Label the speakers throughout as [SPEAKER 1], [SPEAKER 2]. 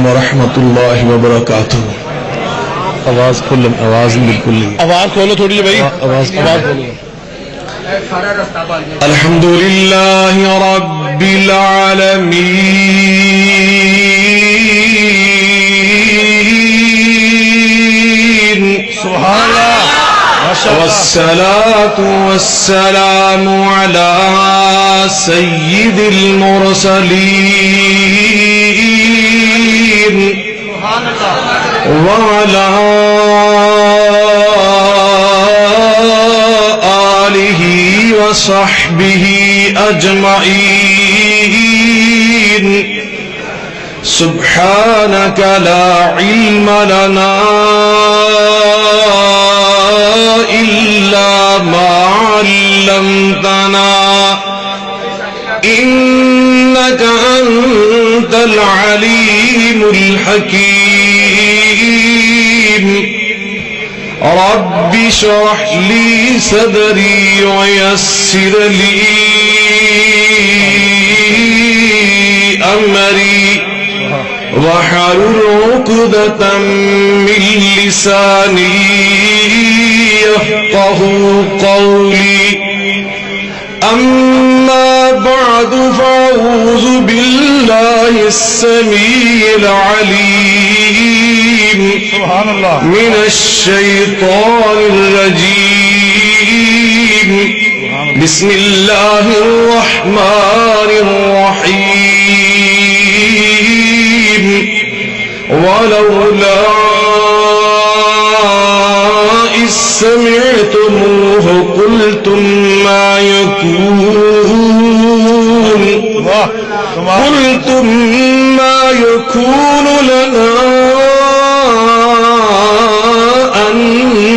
[SPEAKER 1] ورحمۃ اللہ وبرکاتہ.
[SPEAKER 2] آواز بالکل نہیں.
[SPEAKER 3] آواز کھولو تھوڑی بھائی.
[SPEAKER 2] آواز
[SPEAKER 3] کھولو.
[SPEAKER 1] الحمد للہ رب العالمین.
[SPEAKER 3] سبحان اللہ.
[SPEAKER 1] والصلاة والسلام على سيد المرسلين وعلى آله وصحبه أجمعين. سبحانك لا علم لنا إلا ما علمتنا إنك أنت العليم الحكيم. رب اشرح لي صدري ويسر لي أمري واحلل عقدة من لساني يفقهوا قولي. أما بعد فأعوذ بالله السميع العليم
[SPEAKER 3] سبحان اللہ.
[SPEAKER 1] من الشيطان الرجيم. بسم الله الرحمن الرحيم. ولولا إذ سمعتموه قلتم ما يكون لنا أن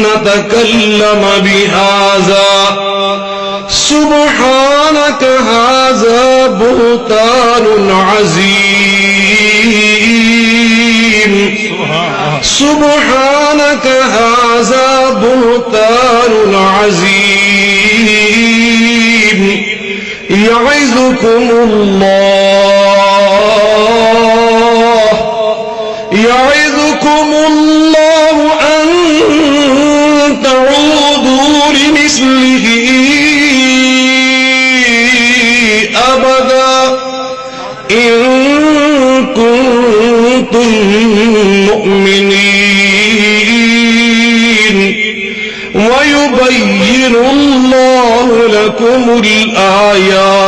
[SPEAKER 1] نتكلم بهذا سبحانك هذا بهتان عظيم. سبحانك هذا بهتان عظيم. يعظكم الله أن تعودوا لمثله أبدا إن كنتم مؤمنين. ويبين الله لكم الآيات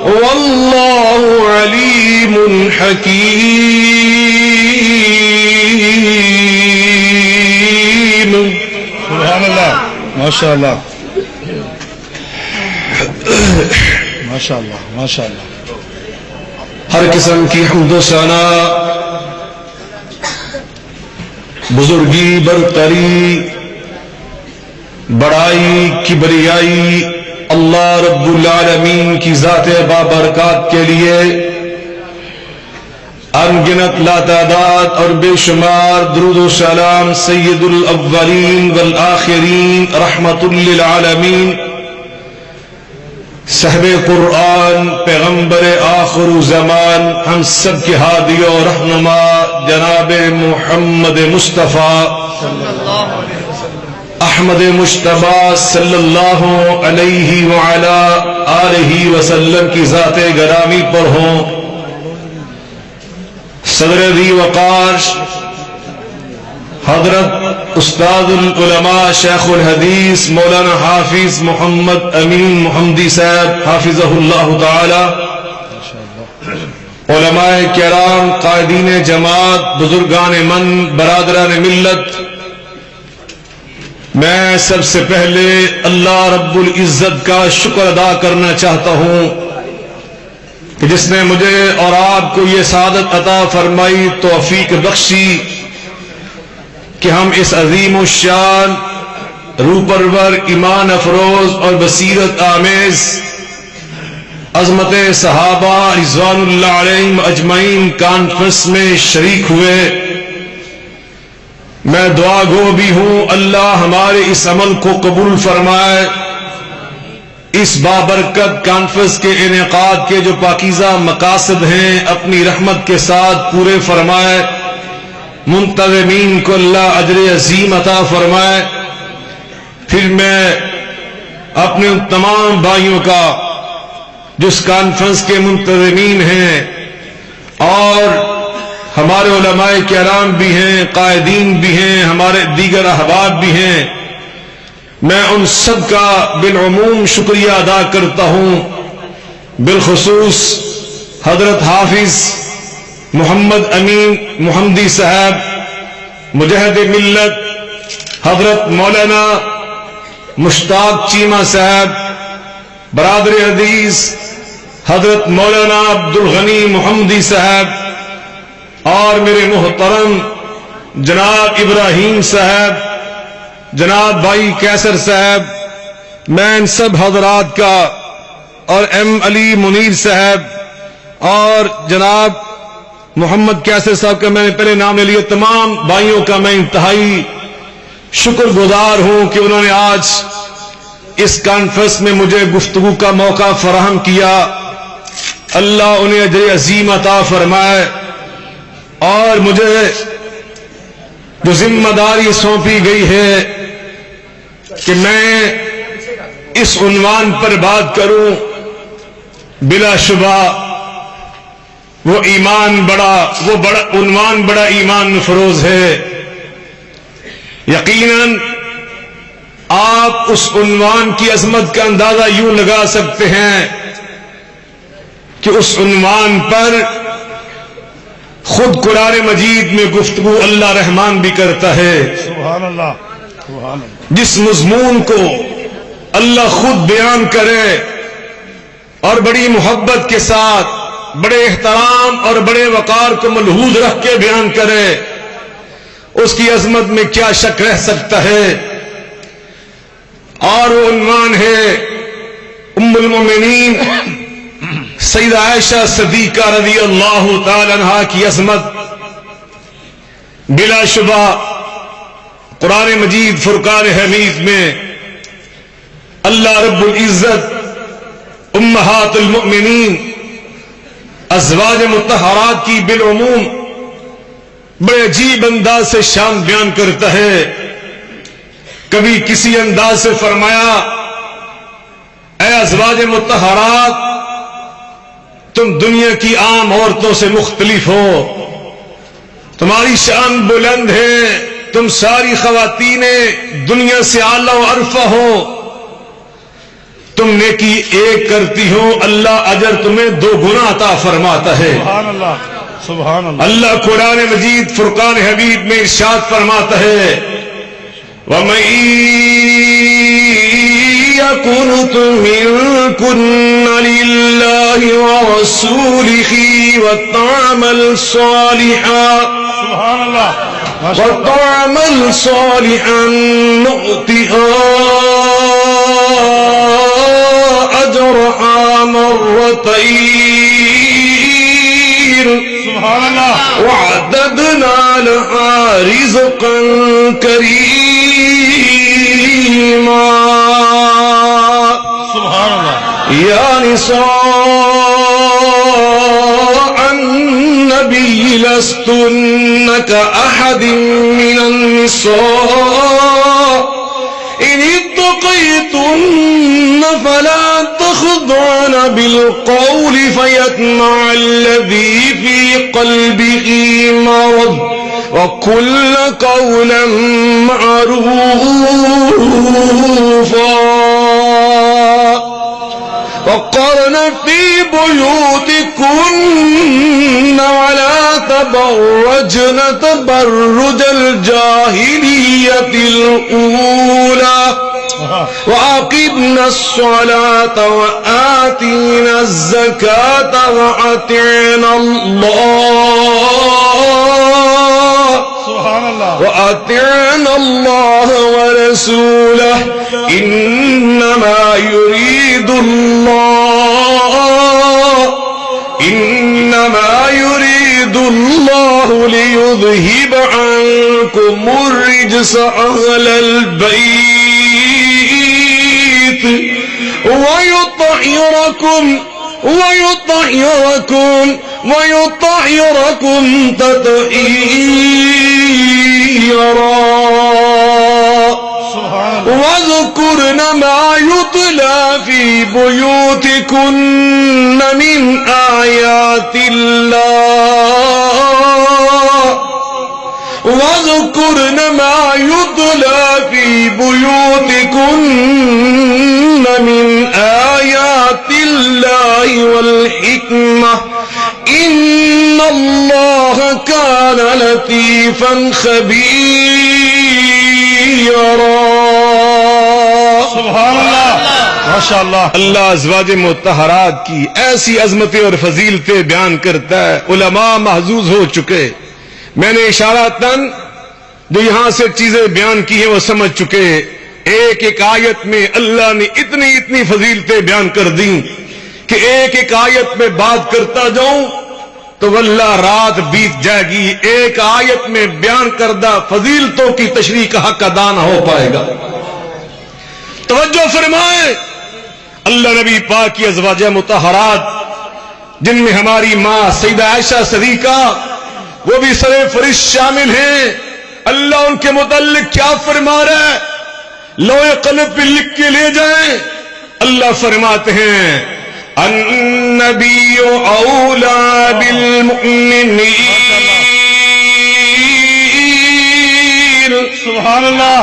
[SPEAKER 1] والله عليم حكيم.
[SPEAKER 3] سبحان اللہ. ماشاء اللہ. ماشاء اللہ. ماشاء اللہ.
[SPEAKER 1] ہر قسم کی حمد و ثنا، بزرگی، برتری، بڑائی، کبریائی اللہ رب العالمین کی ذات بابرکات کے لیے انگنت لاتعداد اور بے شمار درود و سلام سید الاولین والآخرین رحمت للعالمین صاحب قرآن پیغمبر آخر زمان ہم سب کے ہادی و رہنما جناب محمد مصطفیٰ احمد مجتبی صلی اللہ علیہ وعلا آلہ وسلم کی ذات گرامی پر ہوں. صدر ذی وقار حضرت استاد العلماء شیخ الحدیث مولانا حافظ محمد امین محمدی صاحب حافظہ اللہ تعالی، علماء کرام، قائدین جماعت، بزرگان من، برادران ملت، میں سب سے پہلے اللہ رب العزت کا شکر ادا کرنا چاہتا ہوں کہ جس نے مجھے اور آپ کو یہ سعادت عطا فرمائی، توفیق بخشی کہ ہم اس عظیم الشان، روح پرور، ایمان افروز اور بصیرت آمیز عظمت صحابہ رضوان اللہ علیہم اجمعین کانفرنس میں شریک ہوئے. میں دعا گو بھی ہوں اللہ ہمارے اس عمل کو قبول فرمائے، اس بابرکت کانفرنس کے انعقاد کے جو پاکیزہ مقاصد ہیں اپنی رحمت کے ساتھ پورے فرمائے، منتظمین کو اللہ اجر عظیم عطا فرمائے۔ پھر میں اپنے ان تمام بھائیوں کا جو اس کانفرنس کے منتظمین ہیں اور ہمارے علماء کرام بھی ہیں، قائدین بھی ہیں، ہمارے دیگر احباب بھی ہیں، میں ان سب کا بالعموم شکریہ ادا کرتا ہوں۔ بالخصوص حضرت حافظ محمد امین محمدی صاحب مجاہد ملت، حضرت مولانا مشتاق چیمہ صاحب، برادر عزیز حضرت مولانا عبدالغنی محمدی صاحب، اور میرے محترم جناب ابراہیم صاحب، جناب بھائی کیسر صاحب، میں ان سب حضرات کا اور ایم علی منیر صاحب اور جناب محمد کیسر صاحب کا میں نے پہلے نام لے لیا، تمام بھائیوں کا میں انتہائی شکر گزار ہوں کہ انہوں نے آج اس کانفرنس میں مجھے گفتگو کا موقع فراہم کیا۔ اللہ انہیں اجر عظیم عطا فرمائے، اور مجھے جو ذمہ داری سونپی گئی ہے کہ میں اس عنوان پر بات کروں، بلا شبہ وہ عنوان بڑا ایمان فروز ہے۔ یقیناً آپ اس عنوان کی عظمت کا اندازہ یوں لگا سکتے ہیں کہ اس عنوان پر خود قرآن مجید میں گفتگو اللہ رحمان بھی کرتا ہے۔
[SPEAKER 3] سبحان اللہ، سبحان اللہ۔
[SPEAKER 1] جس مضمون کو اللہ خود بیان کرے اور بڑی محبت کے ساتھ، بڑے احترام اور بڑے وقار کو ملحوظ رکھ کے بیان کرے، اس کی عظمت میں کیا شک رہ سکتا ہے؟ اور وہ عنوان ہے ام المومنین سیدہ عائشہ صدیقہ رضی اللہ تعالی عنہا کی عظمت۔ بلا شبہ قرآن مجید فرقان حمید میں اللہ رب العزت امہات المؤمنین ازواج مطہرات کی بالعموم بڑے عجیب انداز سے شان بیان کرتا ہے۔ کبھی کسی انداز سے فرمایا، اے ازواج مطہرات، تم دنیا کی عام عورتوں سے مختلف ہو، تمہاری شان بلند ہے، تم ساری خواتین دنیا سے اعلیٰ و ارفع ہو، تم نیکی ایک کرتی ہو، اللہ اجر تمہیں 2 گنا عطا فرماتا ہے۔
[SPEAKER 3] سبحان اللہ، سبحان اللہ۔
[SPEAKER 1] اللہ قرآن مجید فرقان حمید میں ارشاد فرماتا ہے، وَمَن يَقْنُتْ مِنكُنَّ لِلَّهِ وَرَسُولِهِ وَتَعْمَلْ صَالِحًا نُؤْتِهَا أَجْرَهَا مرتين وَأَعْتَدْنَا لَهَا رِزْقًا كَرِيمًا۔
[SPEAKER 3] سبحان اللہ۔
[SPEAKER 1] يا نساء النبي لستن كأحد من النساء إن اتقيتن فلا تخضعن بالقول فيطمع الذي في قلبه مرض وقلن قولا معروفا وقرن في بيوتكن ولا تبرجن تبرج الجاهلية الأولى وأقمنا الصلاة وآتينا الزكاة وأطعنا الله ورسوله إنما يريد الله ليذهب عنكم الرجس أهل البيت ويطهركم تطهيرا واذكرن ما يتلى في بيوتكن من آيات الله واذكرن ما يتلى في بيوتكن من آيات الله والحكمة إن الله كان لطيفا خبيرا.
[SPEAKER 3] سبحان اللہ ماشاء اللہ.
[SPEAKER 1] اللہ ازواج مطہرات کی ایسی عظمتیں اور فضیلتیں بیان کرتا ہے. علماء محظوظ ہو چکے. میں نے اشاراتاً جو یہاں سے چیزیں بیان کی ہیں وہ سمجھ چکے. ایک ایک آیت میں اللہ نے اتنی اتنی فضیلتیں بیان کر دیں کہ ایک ایک آیت میں بات کرتا جاؤں تو واللہ رات بیت جائے گی. ایک آیت میں بیان کردہ فضیلتوں کی تشریح کا حق ادا نہ ہو پائے گا. توجہ فرمائیں. اللہ نبی پاک کی ازواج مطہرات جن میں ہماری ماں سیدہ عائشہ صدیقہ وہ بھی سر فرشت شامل ہیں. اللہ ان کے متعلق کیا فرما رہا ہے؟ لوح قلب پہ لکھ کے لے جائیں. اللہ فرماتے ہیں النبی اولا بالمؤمنین.
[SPEAKER 3] سبحان اللہ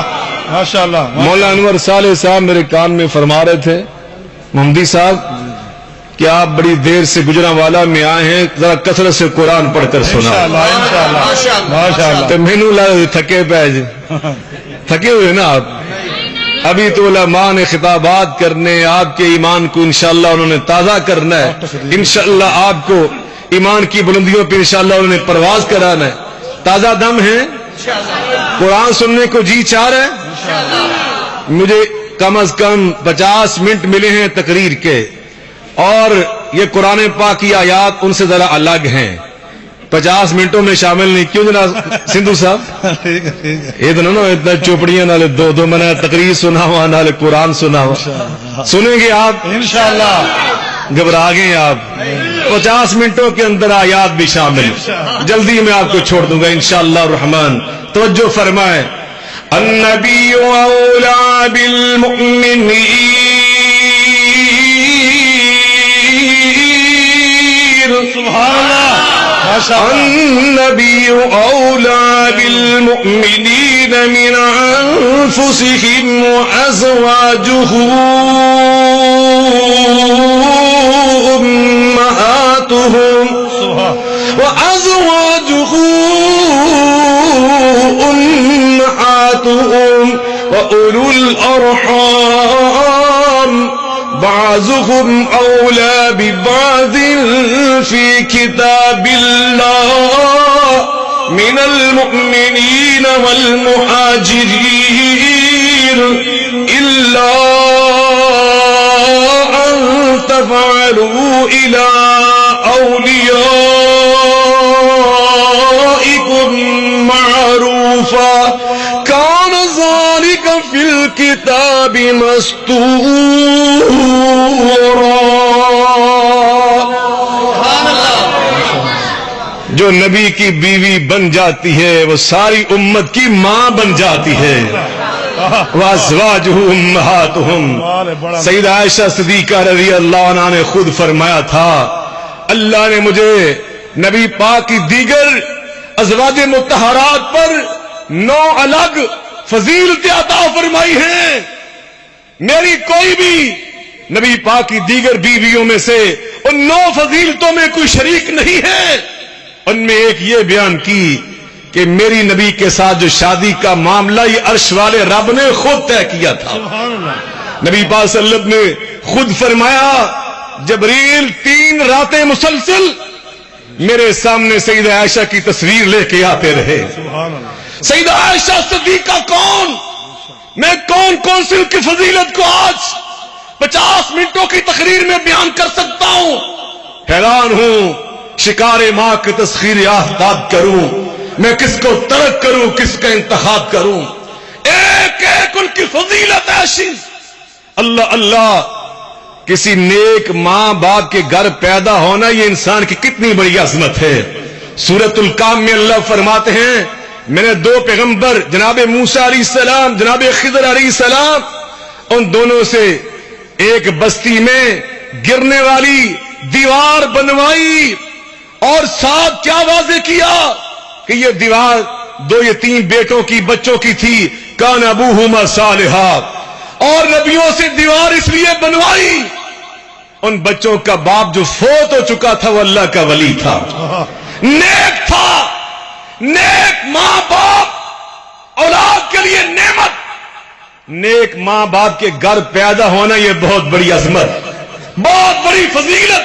[SPEAKER 3] ماشاء اللہ.
[SPEAKER 1] مولانا انور صالح صاحب میرے کان میں فرما رہے تھے محمدی صاحب کہ آپ بڑی دیر سے گجرانوالا میں آئے ہیں, ذرا کثرت سے قرآن پڑھ کر سنا.
[SPEAKER 3] انشاءاللہ ماشاء اللہ.
[SPEAKER 1] تو مینو لگا تھکے پہ تھکے ہوئے نا آپ. ابھی تو علماء نے خطابات کرنے آپ کے ایمان کو انشاءاللہ انہوں نے تازہ کرنا ہے. انشاءاللہ آپ کو ایمان کی بلندیوں پہ انشاءاللہ انہوں نے پرواز کرانا ہے. تازہ دم ہے, قرآن سننے کو جی چاہ رہا ہے. مجھے کم از کم 50 منٹ ملے ہیں تقریر کے, اور یہ قرآن پاک کی آیات ان سے ذرا الگ ہیں. 50 منٹوں میں شامل نہیں. کیوں جناب سندھو صاحب؟ یہ تو نا اتنا چوپڑیاں نالے دو میں نے تقریر سنا ہوا نالے قرآن سنا ہوا. سنیں گے آپ
[SPEAKER 3] انشاءاللہ.
[SPEAKER 1] گھبرا گئے آپ. 50 منٹوں کے اندر آیات بھی شامل. جلدی میں آپ کو چھوڑ دوں گا انشاءاللہ الرحمن. توجہ فرمائیں. النبی اولا بالمؤمنین
[SPEAKER 3] سبحان اللہ.
[SPEAKER 1] النبي أولى بالمؤمنين من أنفسهم وأزواجه أمهاتهم وأولو الأرحام بعضهم أولى ببعض في كتاب الله من المؤمنين والمهاجرين إلا أن تفعلوا إلى أوليائكم معروفا كان ذلك في الكتاب مستورا. جو نبی کی بیوی بن جاتی ہے وہ ساری امت کی ماں بن جاتی ہے. وازواجہ امہاتہم. سیدہ عائشہ صدیقہ رضی اللہ عنہا نے خود فرمایا تھا اللہ نے مجھے نبی پاک کی دیگر ازواج مطہرات پر 9 الگ فضیلتیں عطا فرمائی ہیں. میری کوئی بھی نبی پاک کی دیگر بیویوں میں سے ان 9 فضیلتوں میں کوئی شریک نہیں ہے. ان میں ایک یہ بیان کی کہ میری نبی کے ساتھ جو شادی کا معاملہ یہ عرش والے رب نے خود طے کیا تھا. نبی پاک صلی اللہ علیہ وسلم نے خود فرمایا جبریل 3 راتیں مسلسل میرے سامنے سیدہ عائشہ کی تصویر لے کے آتے رہے. سیدہ عائشہ صدیقہ کون؟ میں کون سی ان کی فضیلت کو آج 50 منٹوں کی تقریر میں بیان کر سکتا ہوں. حیران ہوں شکار ماں کی تسخیر آفتاب کروں میں کس کو ترک کروں کس کا انتخاب کروں. ایک ایک ان کی فضیلت ایسی. اللہ اللہ کسی نیک ماں باپ کے گھر پیدا ہونا یہ انسان کی کتنی بڑی عظمت ہے. سورۃ الکام میں اللہ فرماتے ہیں میں نے دو پیغمبر جناب موسیٰ علیہ السلام جناب خضر علیہ السلام ان دونوں سے ایک بستی میں گرنے والی دیوار بنوائی اور ساتھ کیا واضح کیا کہ یہ دیوار دو یتیم بیٹوں کی بچوں کی تھی. کان ابوہما صالحا. اور نبیوں سے دیوار اس لیے بنوائی ان بچوں کا باپ جو فوت ہو چکا تھا وہ اللہ کا ولی تھا, نیک تھا. نیک ماں باپ اولاد کے لیے نعمت. نیک ماں باپ کے گھر پیدا ہونا یہ بہت بڑی عظمت, بہت بڑی فضیلت.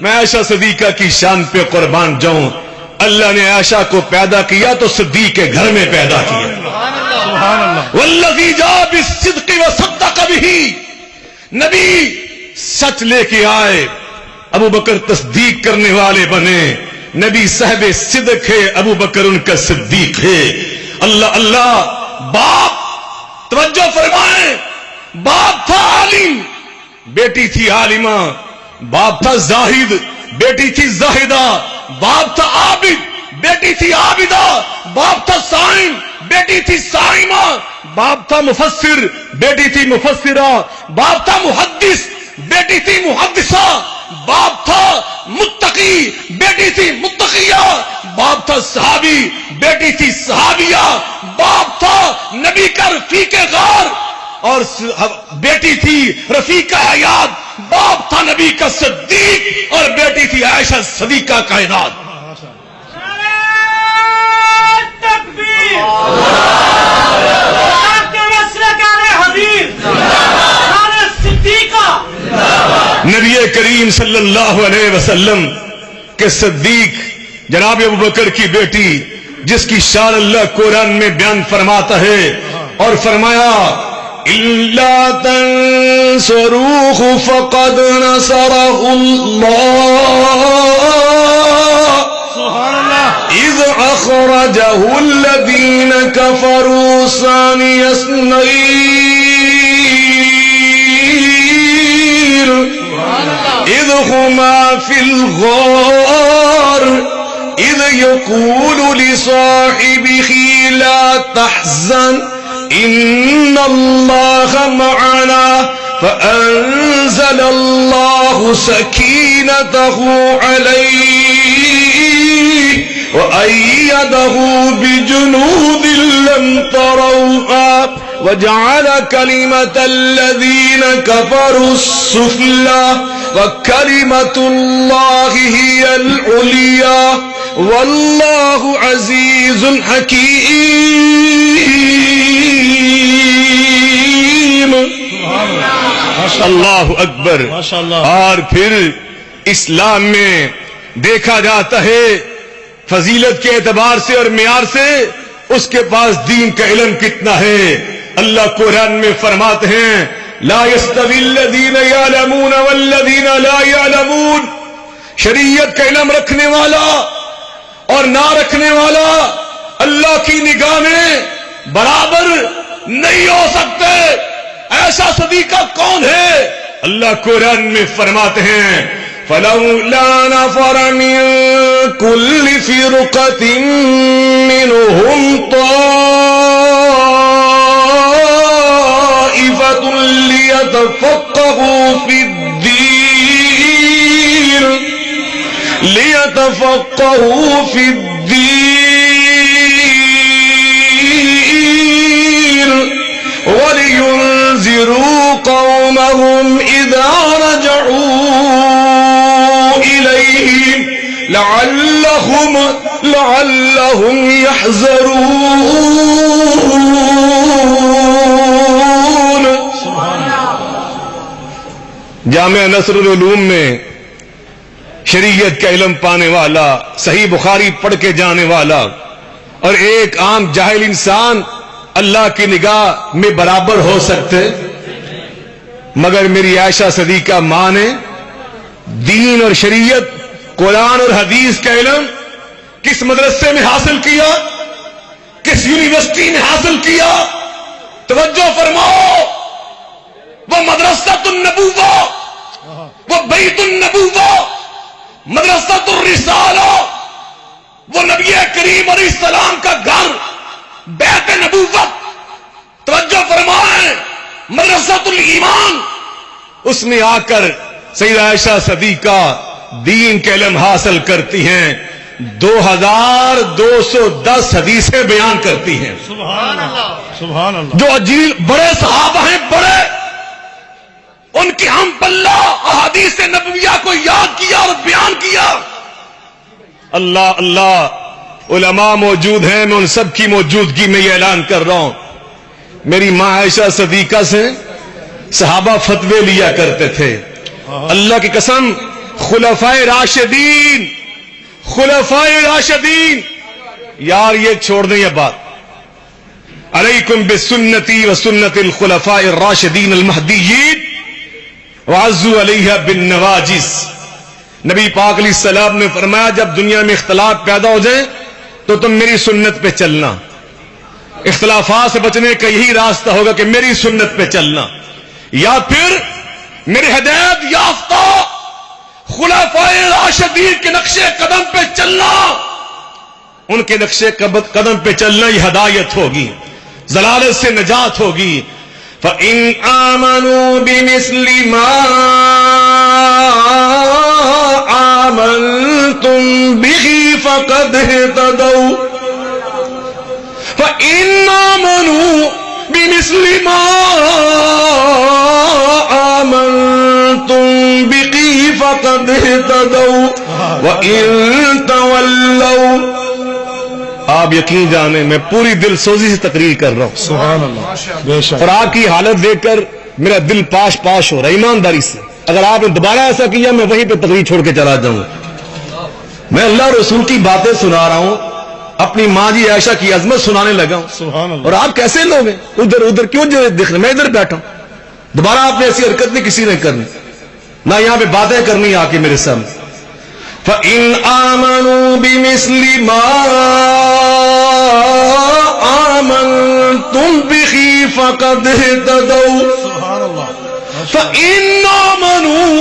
[SPEAKER 1] میں عائشہ صدیقہ کی شان پہ قربان جاؤں. اللہ نے عائشہ کو پیدا کیا تو صدیق کے گھر میں پیدا کیا.
[SPEAKER 3] سبحان اللہ.
[SPEAKER 1] والذی جاء بالصدق وصدق به. نبی سچ لے کے آئے, ابو بکر تصدیق کرنے والے بنے. نبی صاحب صدق ہے, ابو بکر ان کا صدیق ہے. اللہ اللہ. باپ توجہ فرمائیں, باپ تھا عالم, بیٹی تھی عالمہ. باپ تھا زاہد, بیٹی تھی زاہدہ. باپ تھا عابد, بیٹی تھی عابدہ. باپ تھا صائم, بیٹی تھی صائمہ. باپ تھا مفسر, بیٹی تھی مفسرہ. باپ تھا محدث, بیٹی تھی محدثہ. باپ تھا متقی, بیٹی تھی متقیہ. باپ تھا صحابی, بیٹی تھی صحابیہ. باپ تھا نبی کا رفیق غار اور بیٹی تھی رفیق حیات. باپ تھا نبی کا صدیق اور بیٹی تھی عائشہ صدیقہ کائنات. نبی کریم صلی اللہ علیہ وسلم کے صدیق جناب ابو بکر کی بیٹی جس کی شان اللہ قرآن میں بیان فرماتا ہے اور فرمایا إِلَّا تَنْصُرُوهُ فَقَدْ نَصَرَهُ اللَّهُ إِذْ أَخْرَجَهُ الَّذِينَ كَفَرُوا ثَانِيَ اثْنَيْنِ إِذْ هُمَا فِي الْغَارِ إِذْ يَقُولُ لِصَاحِبِهِ لَا تَحْزَنْ إِنَّ اللَّهَ مَعَنَا فَأَنزَلَ اللَّهُ سَكِينَتَهُ عَلَيْهِ وَأَيَّدَهُ بِجُنُودٍ لَّمْ تَرَوْهَا وَجَعَلَ كَلِمَةَ الَّذِينَ كَفَرُوا السُّفْلَىٰ وَكَلِمَةُ اللَّهِ هِيَ الْعُلْيَا وَاللَّهُ عَزِيزٌ حَكِيمٌ. اللہ اکبر. اور پھر اسلام میں دیکھا جاتا ہے فضیلت کے اعتبار سے اور معیار سے اس کے پاس دین کا علم کتنا ہے. اللہ قرآن میں فرماتے ہیں لا يستوي الذين يعلمون والذين لا يعلمون. شریعت کا علم رکھنے والا اور نہ رکھنے والا اللہ کی نگاہ میں برابر نہیں ہو سکتے. ایسا صدیقہ کون ہے؟ اللہ قرآن میں فرماتے ہیں فَلَوْلَا نَفَرَ مِن كُلِّ فِرْقَةٍ مِّنْهُمْ طَائِفَةٌ لِيَتَفَقَّهُوا فِي الدِّينِ وَلِيُنذِرُوا قَوْمَهُمْ إِذَا رَجَعُوا إِلَيْهِمْ لَعَلَّهُمْ يَحْذَرُونَ. جامعہ نصر العلوم میں شریعت کا علم پانے والا, صحیح بخاری پڑھ کے جانے والا اور ایک عام جاہل انسان اللہ کی نگاہ میں برابر ہو سکتے؟ مگر میری عائشہ صدیقہ ماں نے دین اور شریعت, قرآن اور حدیث کا علم کس مدرسے میں حاصل کیا, کس یونیورسٹی میں حاصل کیا؟ توجہ فرماؤ, وہ مدرسۃ النبوہ وہ بیت النبوہ، مدرسۃ الرسالہ، وہ نبی کریم علیہ السلام کا گھر، بیت نبوت، توجہ فرمائیں، مدرسۃ الایمان، اس میں آ کر سیدہ عائشہ صدیقہ دین کے علم حاصل کرتی ہیں، 2210 حدیثیں بیان کرتی ہیں۔
[SPEAKER 3] سبحان اللہ، سبحان اللہ۔
[SPEAKER 1] جو عجیل بڑے صحابہ ہیں، بڑے، ان کی ہم پلہ احادیث نبویہ کو یاد کیا اور بیان کیا۔ اللہ اللہ، علماء موجود ہیں، میں ان سب کی موجودگی میں یہ اعلان کر رہا ہوں، میری ماں عائشہ صدیقہ سے صحابہ فتوے لیا کرتے تھے۔ اللہ کی قسم، خلفائے راشدین، خلفائے راشدین، یار یہ چھوڑ دیں یہ بات، علیکم بسنتی و سنت الخلفاء الراشدین المہدیین وعضوا علیہا بالنواجذ۔ نبی پاک علیہ السلام نے فرمایا جب دنیا میں اختلاف پیدا ہو جائیں تو تم میری سنت پہ چلنا، اختلافات سے بچنے کا یہی راستہ ہوگا کہ میری سنت پہ چلنا، یا پھر میرے ہدایت یافتہ خلفائے راشدین کے نقش قدم پہ چلنا، ان کے نقش قدم پہ چلنا یہ ہدایت ہوگی، ضلالت سے نجات ہوگی۔ فَإِنْ آمَنُوا بِمِثْلِ مَا آمَنْتُمْ بِهِ فَقَدْ اهْتَدَوْا فَإِنْ آمَنُوا بِمِثْلِ مَا آمَنْتُمْ بِهِ فَقَدْ اهْتَدَوْا وَإِنْ تَوَلَّوْا۔ آپ یقین جانیں میں پوری دل سوزی سے تقریر کر رہا ہوں،
[SPEAKER 3] سبحان اللہ، بے شک۔
[SPEAKER 1] اور آپ کی حالت دیکھ کر میرا دل پاش پاش ہو رہا ہے ایمانداری سے۔ اگر آپ نے دوبارہ ایسا کیا میں وہیں پہ تقریر چھوڑ کے چلا جاؤں۔ میں اللہ رسول کی باتیں سنا رہا ہوں، اپنی ماں جی عائشہ کی عظمت سنانے لگا ہوں،
[SPEAKER 3] سبحان اللہ۔
[SPEAKER 1] اور آپ کیسے لوگ ہیں؟ ادھر ادھر کیوں دیکھ رہے؟ میں ادھر بیٹھا ہوں، دوبارہ آپ نے ایسی حرکت نہیں کسی نے کرنی، نہ یہاں پہ باتیں کرنی آ کے میرے سامنے۔ فَإِنْ آمَنُوا بِمِثْلِ مَا آمَنْتُمْ بِهِ فَقَدْ اهْتَدَوْا
[SPEAKER 3] سبحان اللہ۔
[SPEAKER 1] فَإِنْ آمَنُوا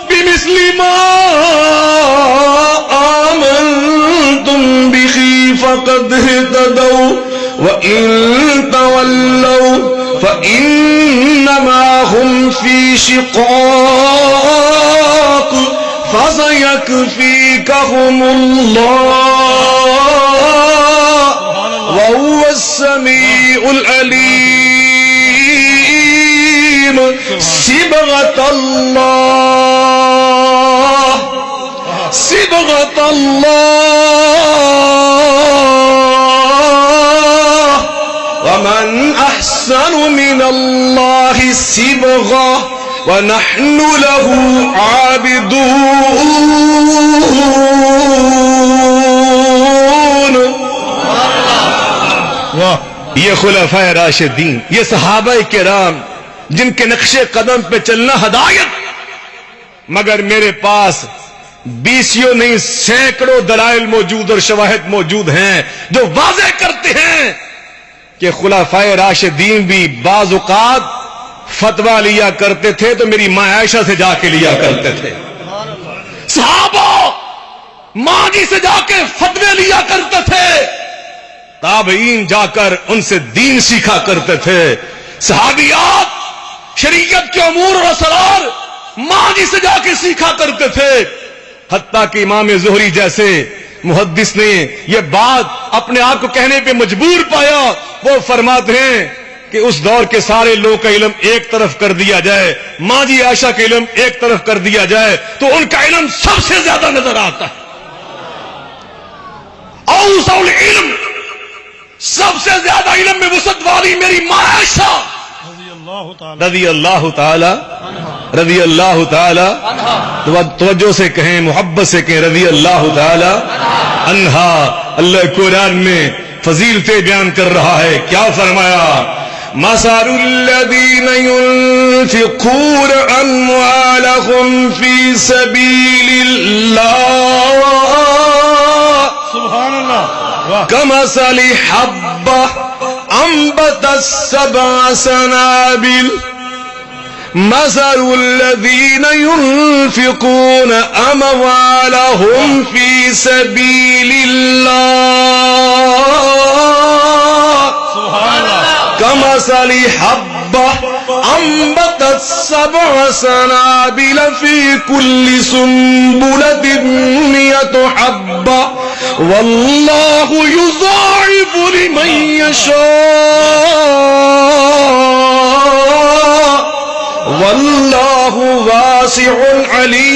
[SPEAKER 1] بِمِثْلِ مَا آمَنْتُمْ بِهِ فَقَدْ اهْتَدَوْا وَإِنْ تَوَلَّوْا فَإِنَّمَا هُمْ فِي شِقَاقٍ فَسَيَكْفِيكَهُمُ اللَّهُ وَهُوَ السَّمِيعُ الْعَلِيمُ۔ صِبْغَةَ اللَّهِ صِبْغَةَ اللَّهِ وَمَنْ أَحْسَنُ مِنَ اللَّهِ صِبْغَةً وَنَحْنُ لَهُ عَابِدُونَ۔ یہ خلفائے راشدین، یہ صحابہ کرام جن کے نقش قدم پہ چلنا ہدایت، مگر میرے پاس 20 نہیں سینکڑوں دلائل موجود اور شواہد موجود ہیں جو واضح کرتے ہیں کہ خلفائے راشدین بھی بعض اوقات فتویٰ لیا کرتے تھے تو میری ماں عائشہ سے جا کے لیا کرتے تھے، صحابہ ماں جی سے جا کے فتوے لیا کرتے تھے، تابعین جا کر ان سے دین سیکھا کرتے تھے، صحابیات شریعت کے امور اور اسرار ماں جی سے جا کے سیکھا کرتے تھے، حتیٰ کہ امام زہری جیسے محدث نے یہ بات اپنے آپ کو کہنے پہ مجبور پایا، وہ فرماتے ہیں کہ اس دور کے سارے لوگوں کا علم ایک طرف کر دیا جائے، ماں جی عائشہ کا علم ایک طرف کر دیا جائے تو ان کا علم سب سے زیادہ نظر آتا ہے۔ اوسع العلم، سب سے زیادہ علم میں وسعت والی میری ماں عائشہ رضی اللہ تعالی توجہ سے کہیں، محبت سے کہیں، رضی اللہ تعالی عنہا۔ اللہ قرآن میں فضیلتیں بیان کر رہا ہے، کیا فرمایا؟ مثل الذين ينفقون أموالهم في سبيل الله
[SPEAKER 3] سبحان اللہ،
[SPEAKER 1] كمثل حبة أنبتت 7 سنابل مثل الذين ينفقون أموالهم في سبيل الله كمثل حبة أنبتت 7 سنابل في كل سنبلة 100 حبة والله يضاعف لمن يشاء واللہ واسع علیم.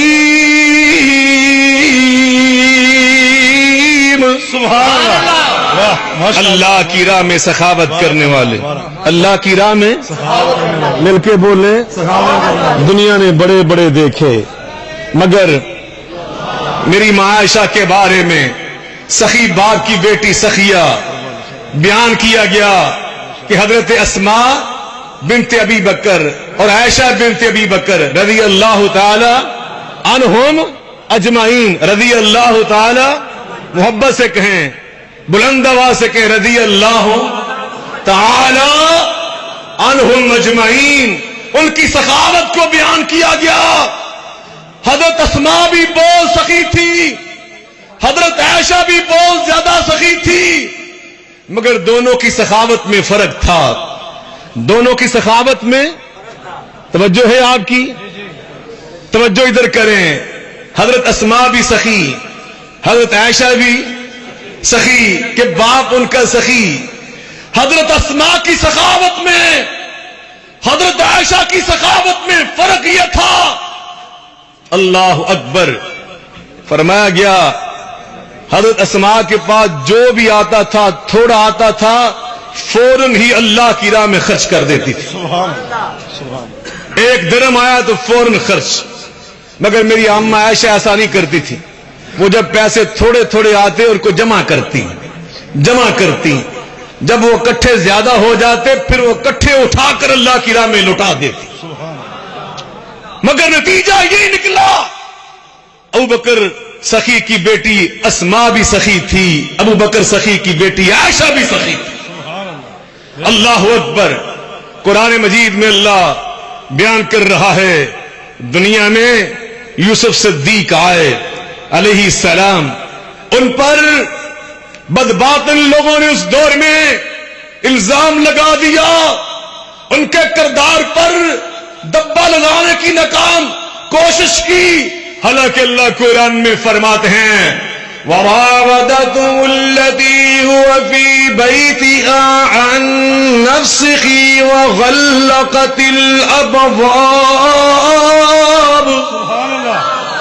[SPEAKER 3] سبحان اللہ.
[SPEAKER 1] اللہ کی راہ میں سخاوت کرنے والے, اللہ کی راہ میں مل کے بولے. دنیا نے بڑے بڑے دیکھے مگر میری ماں عائشہ کے بارے میں سخی باغ کی بیٹی سخیہ بیان کیا گیا کہ حضرت اسماء بنت ابی بکر اور عائشہ بنت ابی بکر رضی اللہ تعالی عنہم اجمعین, رضی اللہ تعالی محبت سے کہیں, بلند آواز سے کہیں رضی اللہ تعالی عنہم اجمعین, ان کی سخاوت کو بیان کیا گیا. حضرت اسماء بھی بہت سخی تھی, حضرت عائشہ بھی بہت زیادہ سخی تھی, مگر دونوں کی سخاوت میں فرق تھا. دونوں کی سخاوت میں توجہ ہے آپ کی, توجہ ادھر کریں. حضرت اسماء بھی سخی, حضرت عائشہ بھی سخی کہ باپ ان کا سخی. حضرت اسماء کی سخاوت میں, حضرت عائشہ کی سخاوت میں فرق یہ تھا, اللہ اکبر, فرمایا گیا حضرت اسماء کے پاس جو بھی آتا تھا, تھوڑا آتا تھا, فوراً ہی اللہ کی راہ میں خرچ کر دیتی تھی. ایک درہم آیا تو فوراً خرچ. مگر میری عمہ عائشہ ایسا نہیں کرتی تھی, وہ جب پیسے تھوڑے تھوڑے آتے ان کو جمع کرتی. جب وہ کٹھے زیادہ ہو جاتے پھر وہ کٹھے اٹھا کر اللہ کی راہ میں لوٹا دیتی. مگر نتیجہ یہ نکلا, ابو بکر سخی کی بیٹی اسماء بھی سخی تھی, ابو بکر سخی کی بیٹی عائشہ بھی سخی تھی. اللہ اکبر. قرآن مجید میں اللہ بیان کر رہا ہے دنیا میں یوسف صدیق آئے علیہ السلام, ان پر بدباطن لوگوں نے اس دور میں الزام لگا دیا, ان کے کردار پر دبا لگانے کی ناکام کوشش کی. حالانکہ اللہ قرآن میں فرماتے ہیں وراودته التي هو في بيتها عن نفسه وغلقت الأبواب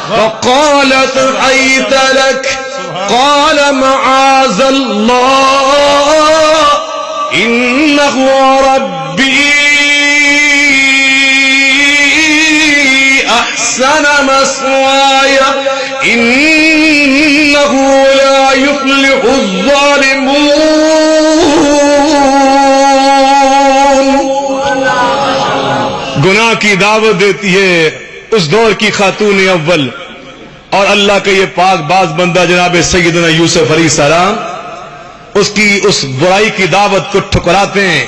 [SPEAKER 1] فقالت حيث لك قال معاذ الله إنه ربي أحسن مثواي إنه لا يفلح الظالمون. گناہ کی دعوت دیتی ہے اس دور کی خاتون اول, اور اللہ کا یہ پاک باز بندہ جناب سیدنا یوسف علیہ السلام اس کی اس برائی کی دعوت کو ٹھکراتے ہیں,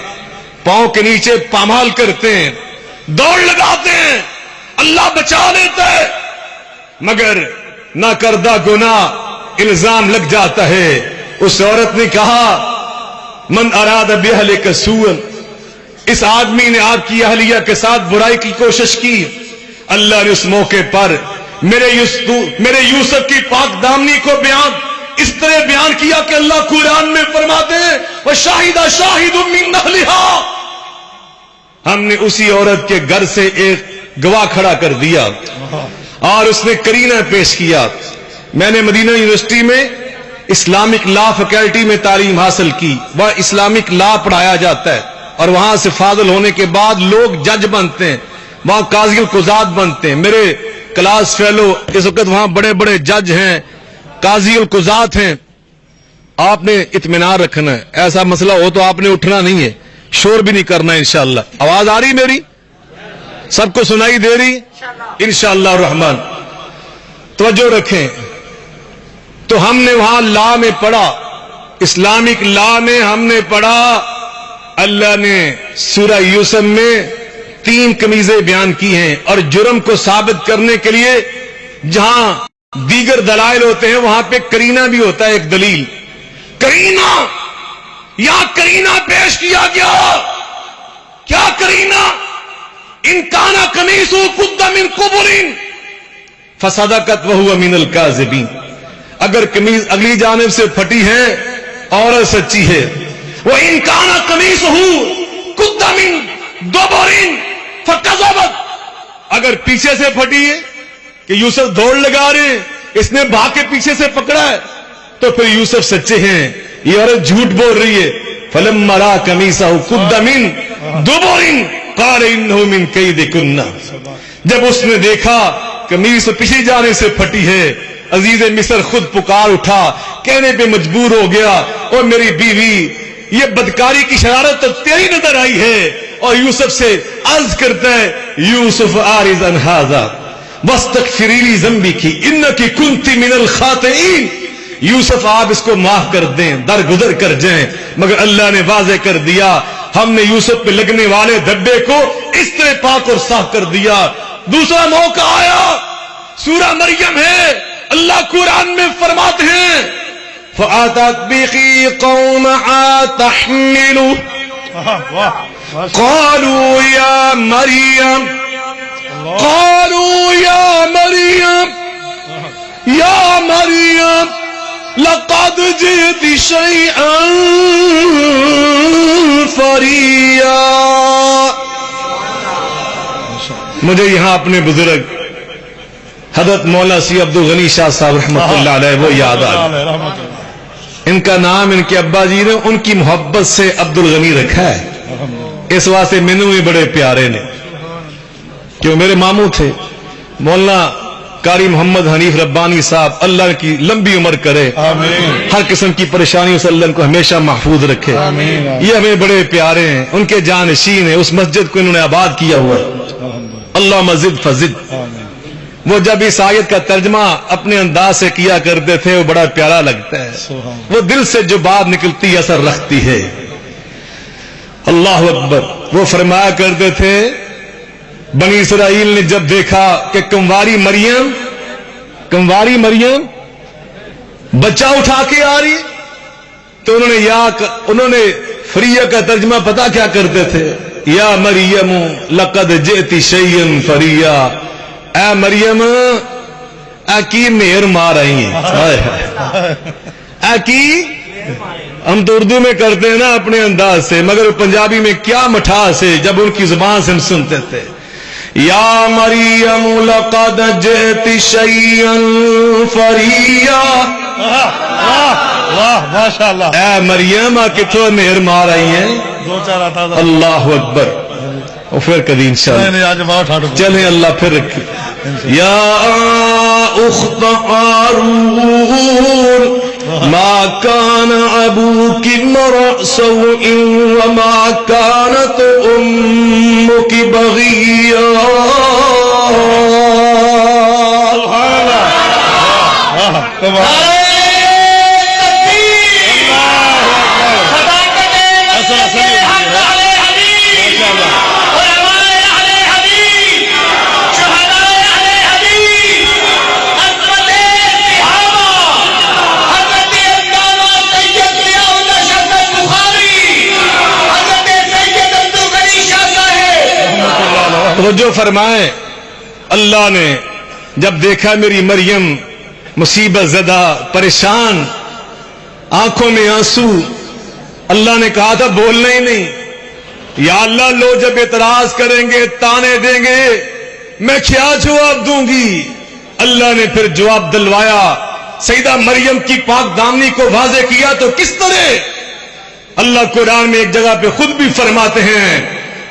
[SPEAKER 1] پاؤں کے نیچے پامال کرتے ہیں, دوڑ لگاتے ہیں, اللہ بچا لیتا ہے, مگر نہ کردہ گناہ الزام لگ جاتا ہے. اس عورت نے کہا من اراد باہلک سوءا, اس آدمی نے آپ کی اہلیہ کے ساتھ برائی کی کوشش کی. اللہ نے اس موقع پر میرے یوسف کی پاک دامنی کو اس طرح بیان کیا کہ اللہ قرآن میں فرماتے ہیں وَشَاهِدَ شَاهِدٌ مِّنْ أَهْلِهَا, ہم نے اسی عورت کے گھر سے ایک گواہ کھڑا کر دیا اور اس نے کرینہ پیش کیا. میں نے مدینہ یونیورسٹی میں اسلامک لا فیکلٹی میں تعلیم حاصل کی, وہاں اسلامک لا پڑھایا جاتا ہے, اور وہاں سے فاضل ہونے کے بعد لوگ جج بنتے ہیں, وہاں قاضی القضات بنتے ہیں. میرے کلاس فیلو اس وقت وہاں بڑے بڑے جج ہیں, قاضی القضات ہیں. آپ نے اطمینان رکھنا ہے, ایسا مسئلہ ہو تو آپ نے اٹھنا نہیں ہے, شور بھی نہیں کرنا انشاءاللہ. آواز آ رہی میری, سب کو سنائی دے رہی انشاءاللہ الرحمن. توجہ رکھیں. تو ہم نے وہاں لا میں پڑھا, اسلامک لا میں ہم نے پڑھا, اللہ نے سورہ یوسف میں 3 قمیضیں بیان کی ہیں، اور جرم کو ثابت کرنے کے لیے جہاں دیگر دلائل ہوتے ہیں وہاں پہ کرینہ بھی ہوتا ہے، ایک دلیل کرینہ، یا کرینہ پیش کیا گیا. کیا کرینہ؟ ان کانا قمیصہ قد من قبل فصدقت وہو من الکاذبین. اگر قمیض اگلی جانب سے پھٹی ہے عورت سچی ہے. وہ ان کانا قمیصہ قد من دبر فکذبت. اگر پیچھے سے پھٹی ہے کہ یوسف دوڑ لگا رہے ہیں، اس نے بھاگ کے پیچھے سے پکڑا ہے، تو پھر یوسف سچے ہیں، یہ عورت جھوٹ بول رہی ہے. فلما را قمیصہ قد من دبر قال انہ من کیدکن. جب اس نے دیکھا قمیص پچھلی جانے سے پھٹی ہے، عزیز مصر خود پکار اٹھا، کہنے پہ مجبور ہو گیا، اور میری بیوی یہ بدکاری کی شرارت تو تیری نظر آئی ہے. اور یوسف سے عرض کرتا ہے یوسف اعرض عن ھذا واستغفری لی ذنبک انک کنت من الخاطئین. یوسف آپ اس کو معاف کر دیں، درگزر کر جائیں. مگر اللہ نے واضح کر دیا، ہم نے یوسف پہ لگنے والے دھبے کو اس طرح پاک اور صاف کر دیا. دوسرا موقع آیا، سورہ مریم ہے، اللہ قرآن میں فرماتے ہیں فَأَتَتْ بِهِ قَوْمَهَا تَحْمِلُهُ قَالُوا يَا مَرْيَمُ يَا مَرْيَمُ لَقَدْ جِئْتِ شَيْئًا فَرِيًّا. مجھے یہاں اپنے بزرگ حضرت مولانا سی عبد الغنی شاہ صاحب رحمۃ اللہ علیہ وہ یاد آ گیا. ان کا نام ان کے ابا جی نے ان کی محبت سے عبد الغنی رکھا ہے، اس واسطے مینوں بھی بڑے پیارے نے، کیوں میرے ماموں تھے مولانا قاری محمد حنیف ربانی صاحب. اللہ کی لمبی عمر کرے، ہر قسم کی پریشانیوں سے اللہ ان کو ہمیشہ محفوظ رکھے. یہ ہمیں بڑے پیارے ہیں، ان کے جانشین ہیں. اس مسجد کو انہوں نے آباد کیا ہوا ہے، اللہ مزید فزد. وہ جب اس آیت کا ترجمہ اپنے انداز سے کیا کرتے تھے وہ بڑا پیارا لگتا ہے، وہ دل سے جو بات نکلتی اثر رکھتی ہے. اللہ اکبر. وہ فرمایا کرتے تھے بنی اسرائیل نے جب دیکھا کہ کنواری مریم بچہ اٹھا کے آ رہی، تو انہوں نے فریہ کا ترجمہ پتا کیا کرتے تھے؟ یا مریم لقد جئت شیئا فریا. اے مریم اے کی مہر مار آئی ہیں. اے کی ہم تو اردو میں کرتے ہیں نا اپنے انداز سے، مگر پنجابی میں کیا مٹھاس ہے جب ان کی زبان سے ہم سنتے تھے. یا مریم لقد جئت شیئا فریا.
[SPEAKER 3] ماشاءاللہ.
[SPEAKER 1] اے مریم کتوں مہر مار آئی ہیں.
[SPEAKER 3] دو چار آتا تھا.
[SPEAKER 1] اللہ اکبر. اور پھر کبھی انشاءاللہ چلیں اللہ پھر رکھے. یا اخت ہارون ما كان ابوك امرأ سوء وما كانت امك بغيا. توجہ فرمائیں. اللہ نے جب دیکھا میری مریم مصیبت زدہ پریشان، آنکھوں میں آنسو، اللہ نے کہا تھا بولنا ہی نہیں. یا اللہ لوگ جب اعتراض کریں گے تانے دیں گے میں کیا جواب دوں گی؟ اللہ نے پھر جواب دلوایا، سیدہ مریم کی پاک دامنی کو واضح کیا. تو کس طرح؟ اللہ قرآن میں ایک جگہ پہ خود بھی فرماتے ہیں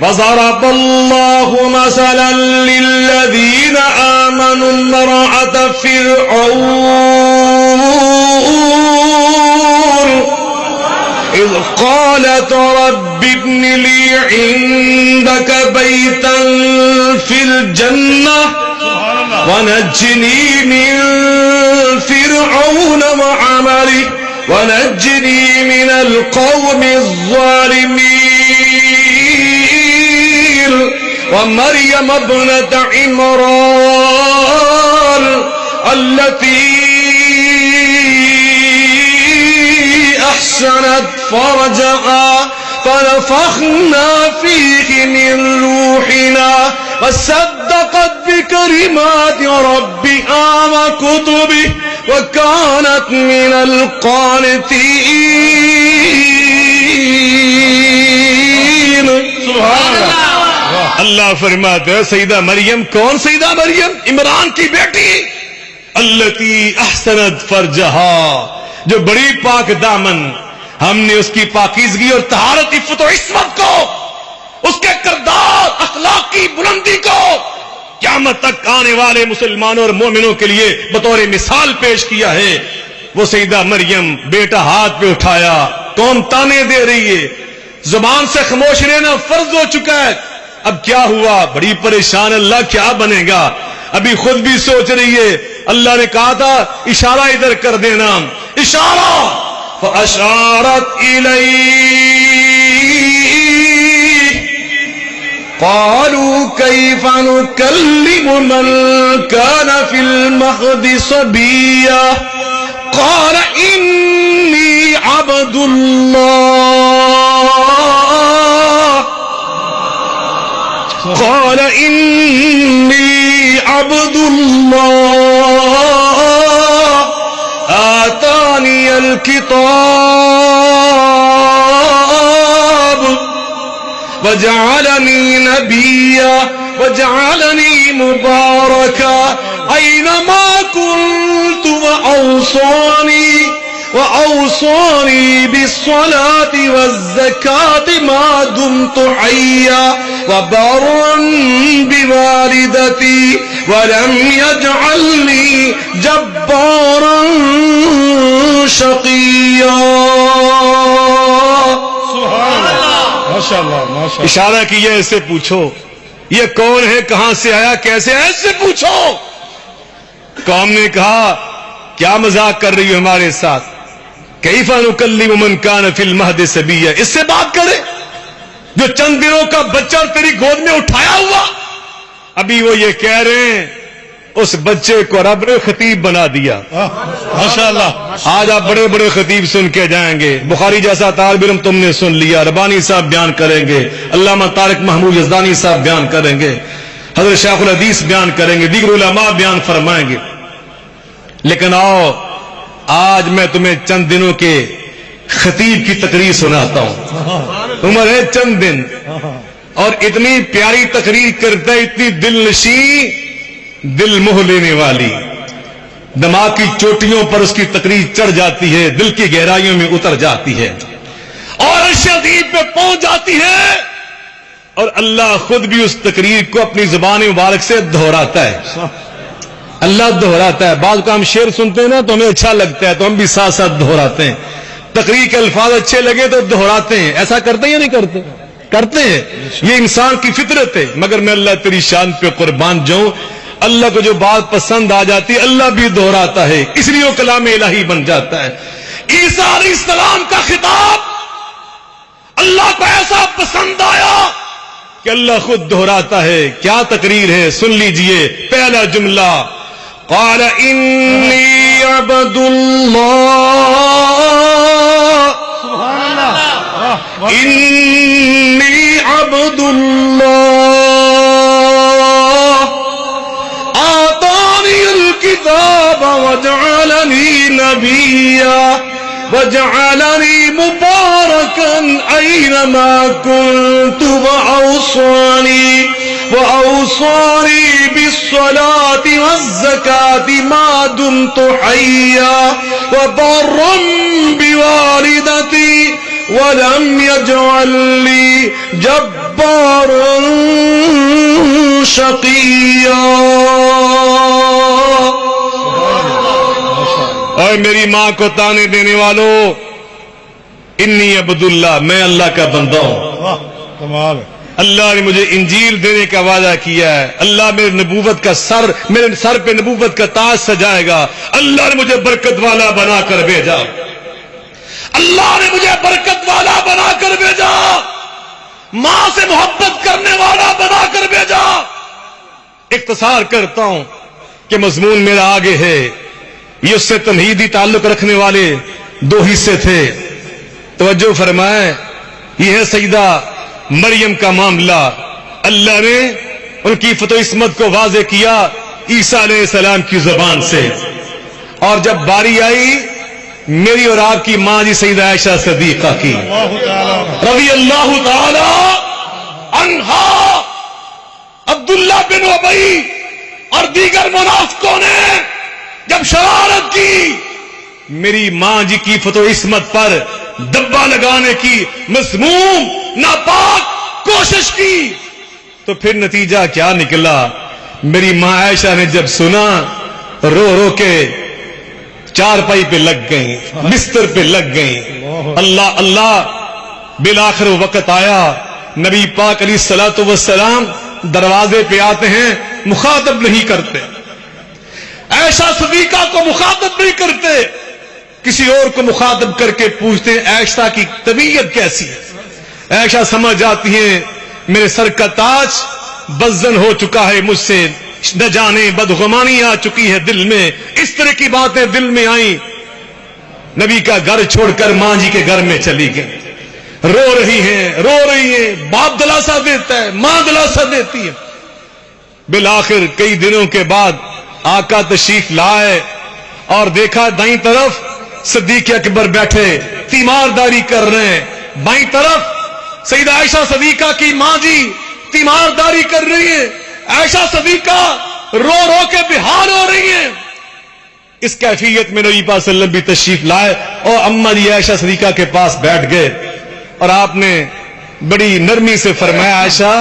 [SPEAKER 1] وَضَرَبَ اللَّهُ مَثَلًا لِلَّذِينَ آمَنُوا امْرَأَتَ فِرْعَوْنَ إِذْ قَالَتْ رَبِّ ابْنِ لِي عِندَكَ بَيْتًا فِي الْجَنَّةِ وَنَجِّنِي مِنْ فِرْعَوْنَ وَعَمَلِهِ وَنَجِّنِي مِنَ الْقَوْمِ الظَّالِمِينَ. ومريم ابنة عمران التي أحسنت فرجها فنفخنا فيه من روحنا وصدقت بكلمات ربها وكتبه وكانت من القانتين.
[SPEAKER 3] سبحان اللہ.
[SPEAKER 1] اللہ فرماتے ہیں سیدہ مریم. کون سیدہ مریم؟ عمران کی بیٹی. التی احسنت فرجہا، جو بڑی پاک دامن. ہم نے اس کی پاکیزگی اور طہارت، عفت و عصمت کو، اس کے کردار اخلاق کی بلندی کو قیامت تک آنے والے مسلمانوں اور مومنوں کے لیے بطور مثال پیش کیا ہے. وہ سیدہ مریم، بیٹا ہاتھ پہ اٹھایا، قوم تانے دے رہی ہے، زبان سے خاموش رہنا فرض ہو چکا ہے. اب کیا ہوا؟ بڑی پریشان. اللہ کیا بنے گا؟ ابھی خود بھی سوچ رہی ہے. اللہ نے کہا تھا اشارہ ادھر کر دینا، اشارہ. فأشارت إليه قالوا كيف نكلم من كان في المهد صبيا قال إني عبد الله قال إني عبد الله آتاني الكتاب وجعلني نبيا وجعلني مباركا أينما كنت وأوصاني بالصلاة والزكاة ما دمت حيا وبرا بوالدتي ولم يجعلني جبارا شقيا.
[SPEAKER 3] سبحان اللہ. ماشاء اللہ ماشاء اللہ.
[SPEAKER 1] اشارہ کیا اس سے پوچھو یہ کون ہے، کہاں سے آیا، کیسے ہے، اس سے پوچھو. قوم نے کہا کیا مذاق کر رہی ہو ہمارے ساتھ؟ کیف نکلم من کان فی المہد صبیا. اس سے بات کرے جو چند دنوں کا بچہ تیری گود میں اٹھایا ہوا. ابھی وہ یہ کہہ رہے ہیں اس بچے کو رب نے خطیب بنا دیا.
[SPEAKER 3] ماشاء اللہ.
[SPEAKER 1] آج آپ بڑے بڑے خطیب سن کے جائیں گے. بخاری جیسا طالب علم تم نے سن لیا، ربانی صاحب بیان کریں گے، علامہ طارق محمود یزدانی صاحب بیان کریں گے، حضرت شیخ الحدیث بیان کریں گے، دیگر علماء بیان فرمائیں گے. لیکن آؤ آج میں تمہیں چند دنوں کے خطیب کی تقریر سناتا ہوں. عمر ہے چند دن اور اتنی پیاری تقریر کرتا ہے، اتنی دل نشیں، دل موہ لینے والی. دماغ کی چوٹیوں پر اس کی تقریر چڑھ جاتی ہے، دل کی گہرائیوں میں اتر جاتی ہے اور عرش عظیم پہ پہنچ جاتی ہے. اور اللہ خود بھی اس تقریر کو اپنی زبان مبارک سے دہراتا ہے. اللہ دہراتا ہے. بعض کا ہم شعر سنتے ہیں نا تو ہمیں اچھا لگتا ہے تو ہم بھی ساتھ ساتھ دہراتے ہیں. تقریر کے الفاظ اچھے لگے تو دہراتے ہیں. ایسا کرتے ہیں یا نہیں کرتے؟ کرتے ہیں. یہ انسان کی فطرت ہے. مگر میں اللہ تیری شان پہ قربان جاؤں، اللہ کو جو بات پسند آ جاتی ہے اللہ بھی دہراتا ہے، اس لیے وہ کلام الہی بن جاتا ہے. عیسیٰ علیہ السلام کا خطاب اللہ کو ایسا پسند آیا کہ اللہ خود دہراتا ہے. کیا تقریر ہے سن لیجئے. پہلا جملہ قال انی عبد اللہ.
[SPEAKER 3] سبحان اللہ.
[SPEAKER 1] انی عبد اللہ آتانی الکتاب وجعلنی نبیا وجعلنی مبارکا اینما کنت وأوصاني بالصلاة والزكاة ما دمت حيا وبرا بوالدتي ولم يجعلني جبارا شقيا. اور میری ماں کو تانے دینے والوں، انی عبداللہ، میں اللہ کا بندہ ہوں.
[SPEAKER 3] کمال ہے.
[SPEAKER 1] اللہ نے مجھے انجیل دینے کا وعدہ کیا ہے. اللہ میرے نبوت کا میرے سر پہ نبوت کا تاج سجائے گا. اللہ نے مجھے برکت والا بنا کر بھیجا. اللہ نے مجھے برکت والا بنا کر بھیجا. ماں سے محبت کرنے والا بنا کر بھیجا. اختصار کرتا ہوں کہ مضمون میرا آگے ہے. یہ اس سے تمہیدی تعلق رکھنے والے دو حصے تھے. توجہ فرمائیں. یہ ہے سیدہ مریم کا معاملہ. اللہ نے ان کی فتح و عصمت کو واضح کیا عیسیٰ علیہ السلام کی زبان سے. اور جب باری آئی میری اور آپ کی ماں جی سیدہ عائشہ صدیقہ کی رضی اللہ تعالی عنہا، عبداللہ بن ابی اور دیگر منافقوں نے جب شرارت کی میری ماں جی کی فتح و عصمت پر دبا لگانے کی مذموم ناپاک کوشش کی، تو پھر نتیجہ کیا نکلا؟ میری ماں عائشہ نے جب سنا رو رو کے چارپائی پہ لگ گئیں، بستر پہ لگ گئیں. اللہ اللہ. بالآخر وقت آیا نبی پاک علیہ الصلوۃ والسلام دروازے پہ آتے ہیں، مخاطب نہیں کرتے. عائشہ صدیقہ کو مخاطب نہیں کرتے، کسی اور کو مخاطب کر کے پوچھتے ہیں عائشہ کی طبیعت کیسی ہے. عائشہ سمجھ جاتی ہیں میرے سر کا تاج بزن ہو چکا ہے، مجھ سے نہ جانے بدگمانی آ چکی ہے دل میں. اس طرح کی باتیں دل میں آئیں. نبی کا گھر چھوڑ کر ماں جی کے گھر میں چلی گئی. رو رہی ہیں. باپ دلاسا دیتا ہے، ماں دلاسا دیتی ہے. بالآخر کئی دنوں کے بعد آقا تشریف لائے اور دیکھا دائیں طرف صدیق اکبر بیٹھے تیمارداری کر رہے ہیں، بائیں طرف سیدہ عائشہ صدیقہ کی ماں جی تیمارداری کر رہی ہیں. عائشہ صدیقہ رو رو کے بحال ہو رہی ہیں. اس کیفیت میں نبی پاک صلی اللہ علیہ وسلم بھی تشریف لائے اور اماں جی عائشہ صدیقہ کے پاس بیٹھ گئے اور آپ نے بڑی نرمی سے فرمایا عائشہ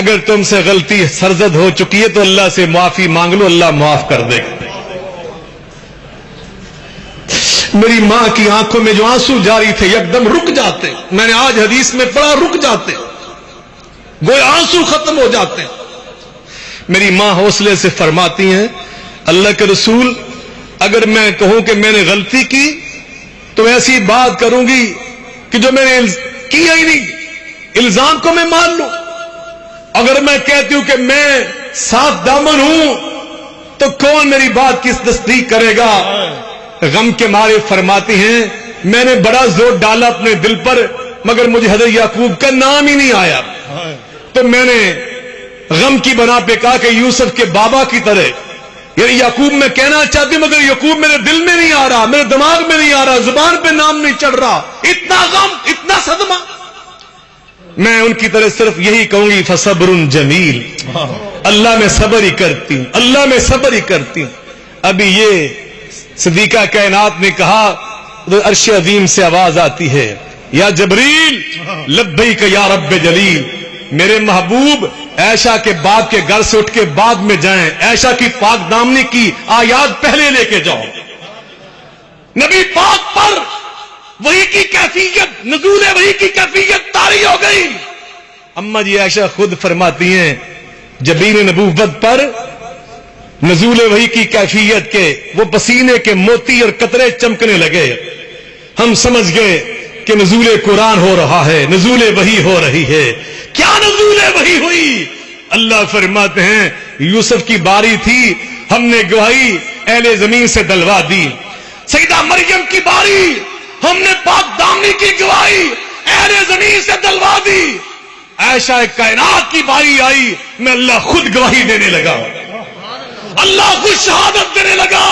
[SPEAKER 1] اگر تم سے غلطی سرزد ہو چکی ہے تو اللہ سے معافی مانگ لو، اللہ معاف کر دے گا. میری ماں کی آنکھوں میں جو آنسو جاری تھے یکدم رک جاتے. میں نے آج حدیث میں پڑھا رک جاتے، گویا آنسو ختم ہو جاتے. میری ماں حوصلے سے فرماتی ہیں اللہ کے رسول اگر میں کہوں کہ میں نے غلطی کی تو ایسی بات کروں گی کہ جو میں نے کیا ہی نہیں، الزام کو میں مان لوں. اگر میں کہتی ہوں کہ میں صاف دامن ہوں تو کون میری بات کی تصدیق کرے گا؟ غم کے مارے فرماتی ہیں میں نے بڑا زور ڈالا اپنے دل پر مگر مجھے حضرت یعقوب کا نام ہی نہیں آیا. تو میں نے غم کی بنا پہ کہا کہ یوسف کے بابا کی طرح، یعنی یعقوب میں کہنا چاہتی ہوں مگر یعقوب میرے دل میں نہیں آ رہا، میرے دماغ میں نہیں آ رہا، زبان پہ نام نہیں چڑھ رہا. اتنا غم، اتنا صدمہ. میں ان کی طرح صرف یہی کہوں گی فصبر جمیل، اللہ میں صبر ہی کرتی ہوں، اللہ میں صبر ہی کرتی ہوں. ابھی یہ صدیقہ کائنات نے کہا تو عرش عظیم سے آواز آتی ہے یا جبریل لبیک یا رب جلیل. میرے محبوب عائشہ کے باپ کے گھر سے اٹھ کے بعد میں جائیں، عائشہ کی پاک دامنی کی آیات پہلے لے کے جاؤ. نبی پاک پر وحی کی کیفیت، نزول وحی کی کیفیت طاری ہو گئی. اما جی عائشہ خود فرماتی ہیں جبین نبوت پر نزول وحی کی کیفیت کے وہ پسینے کے موتی اور قطرے چمکنے لگے. ہم سمجھ گئے کہ نزول قرآن ہو رہا ہے، نزول وحی ہو رہی ہے. کیا نزول وحی ہوئی؟ اللہ فرماتے ہیں یوسف کی باری تھی، ہم نے گواہی اہل زمین سے دلوا دی. سیدہ مریم کی باری، ہم نے پاک دامنی کی گواہی اہل زمین سے دلوا دی. عائشہ کائنات کی باری آئی، میں اللہ خود گواہی دینے لگا، اللہ خود شہادت دینے لگا،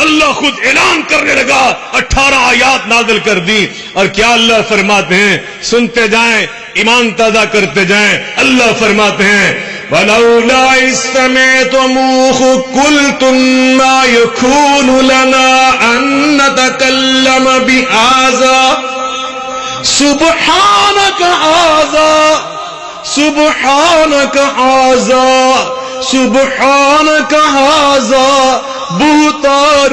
[SPEAKER 1] اللہ خود اعلان کرنے لگا. 18 آیات نازل کر دی. اور کیا اللہ فرماتے ہیں، سنتے جائیں ایمان تازہ کرتے جائیں. اللہ فرماتے ہیں وَلَوْلَا إِذْ سَمِعْتُمُوهُ قُلْتُم مَّا يَكُونُ لَنَا أَن نَّتَكَلَّمَ بِهَٰذَا سُبْحَانَكَ هَٰذَا سُبْحَانَكَ هَٰذَا سبحانك هذا بهتان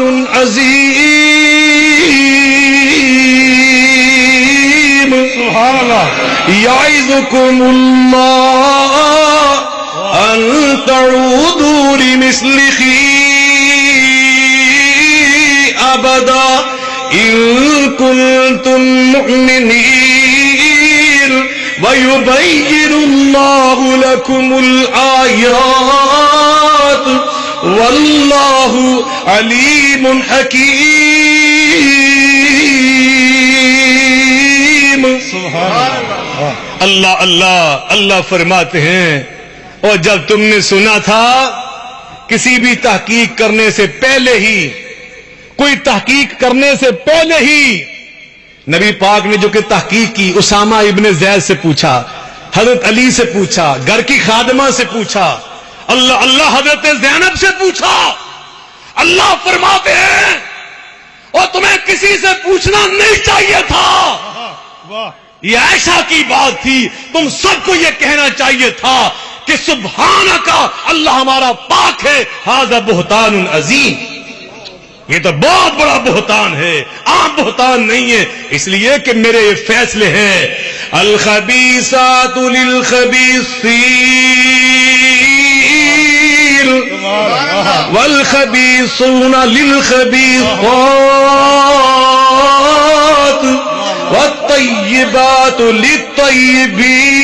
[SPEAKER 1] عظيم. سبحان الله. يعظكم الله أن تعودوا لمثله أبدا إن كنتم مؤمنين وَيُبَيِّنُ اللَّهُ لَكُمُ الْآيَاتِ وَاللَّهُ عَلِيمٌ حَكِيمٌ.
[SPEAKER 3] سبحان اللہ.
[SPEAKER 1] اللہ اللہ اللہ فرماتے ہیں اور جب تم نے سنا تھا کسی بھی تحقیق کرنے سے پہلے ہی، کوئی تحقیق کرنے سے پہلے ہی نبی پاک نے جو کہ تحقیق کی، اسامہ ابن زید سے پوچھا، حضرت علی سے پوچھا، گھر کی خادمہ سے پوچھا، اللہ اللہ حضرت زینب سے پوچھا. اللہ فرماتے ہیں اور تمہیں کسی سے پوچھنا نہیں چاہیے تھا،
[SPEAKER 3] واہ.
[SPEAKER 1] یہ عائشہ کی بات تھی. تم سب کو یہ کہنا چاہیے تھا کہ سبحانک، اللہ ہمارا پاک ہے، ھذا بہتان عظیم. یہ تو بہت بڑا بہتان ہے، عام بہتان نہیں ہے. اس لیے کہ میرے یہ فیصلے ہیں، الخبیثات للخبیثین والخبیثون للخبیثات والطیبات للطیبین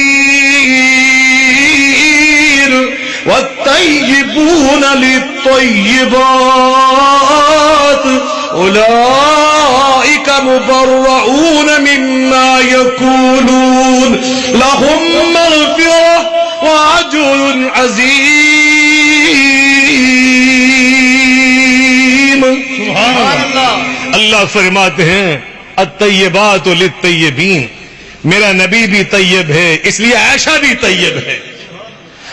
[SPEAKER 1] والطیبون للطیبات اولئک مبرؤون مما یقولون لهم مغفرة واجر عظیم.
[SPEAKER 3] سبحان اللہ.
[SPEAKER 1] اللہ فرماتے ہیں الطیبات للطیبین، میرا نبی بھی طیب ہے اس لیے عائشہ بھی طیب ہے.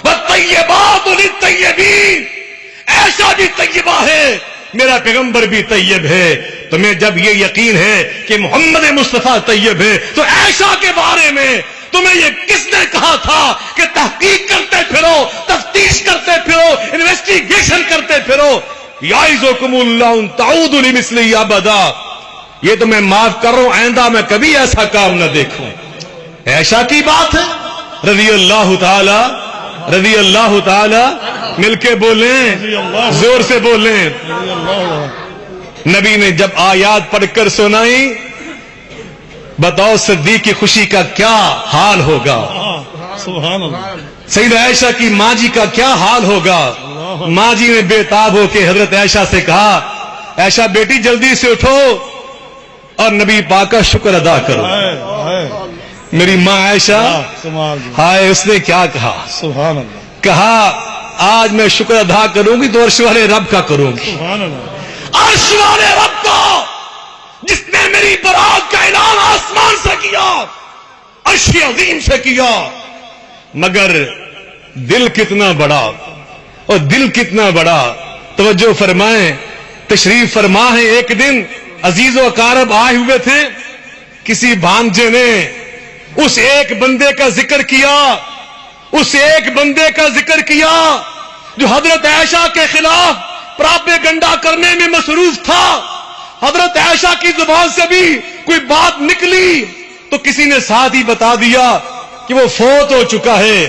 [SPEAKER 1] والطیبات للطیبین، عائشہ بھی طیبہ ہے، میرا پیغمبر بھی طیب ہے. تمہیں جب یہ یقین ہے کہ محمد مصطفیٰ طیب ہے تو عائشہ کے بارے میں تمہیں یہ کس نے کہا تھا کہ تحقیق کرتے پھرو، تفتیش کرتے پھرو، انویسٹیگیشن کرتے پھرو؟ یعظکم اللہ ان تعودوا لمثلہ ابدا. یہ تو میں معاف کر رہا ہوں، آئندہ میں کبھی ایسا کام نہ دیکھوں. عائشہ کی بات ہے رضی اللہ تعالی مل کے بولیں، زور سے بولیں. نبی نے جب آیات پڑھ کر سنائی، بتاؤ صدیق کی خوشی کا کیا حال ہوگا،
[SPEAKER 3] سبحان اللہ.
[SPEAKER 1] سیدہ عائشہ کی ماں جی کا کیا حال ہوگا. ماں جی نے بے تاب ہو کے حضرت عائشہ سے کہا، عائشہ بیٹی جلدی سے اٹھو اور نبی پاک کا شکر ادا کرو. میری ماں عائشہ ہائے، اس نے کیا کہا؟
[SPEAKER 3] سبحان اللہ.
[SPEAKER 1] کہا آج میں شکر ادا کروں گی تو عرش والے رب کا کروں گی.
[SPEAKER 3] سبحان اللہ.
[SPEAKER 1] عرش والے رب کا جس نے میری برات کا اعلان آسمان سے کیا، عرش عظیم سے کیا. مگر دل کتنا بڑا، اور دل کتنا بڑا. توجہ فرمائیں، تشریف فرما ہے. ایک دن عزیز و اقارب آئے ہوئے تھے، کسی بھانجے نے اس ایک بندے کا ذکر کیا، اس ایک بندے کا ذکر کیا جو حضرت عائشہ کے خلاف پراپیگنڈا کرنے میں مصروف تھا. حضرت عائشہ کی زبان سے بھی کوئی بات نکلی تو کسی نے ساتھ ہی بتا دیا کہ وہ فوت ہو چکا ہے.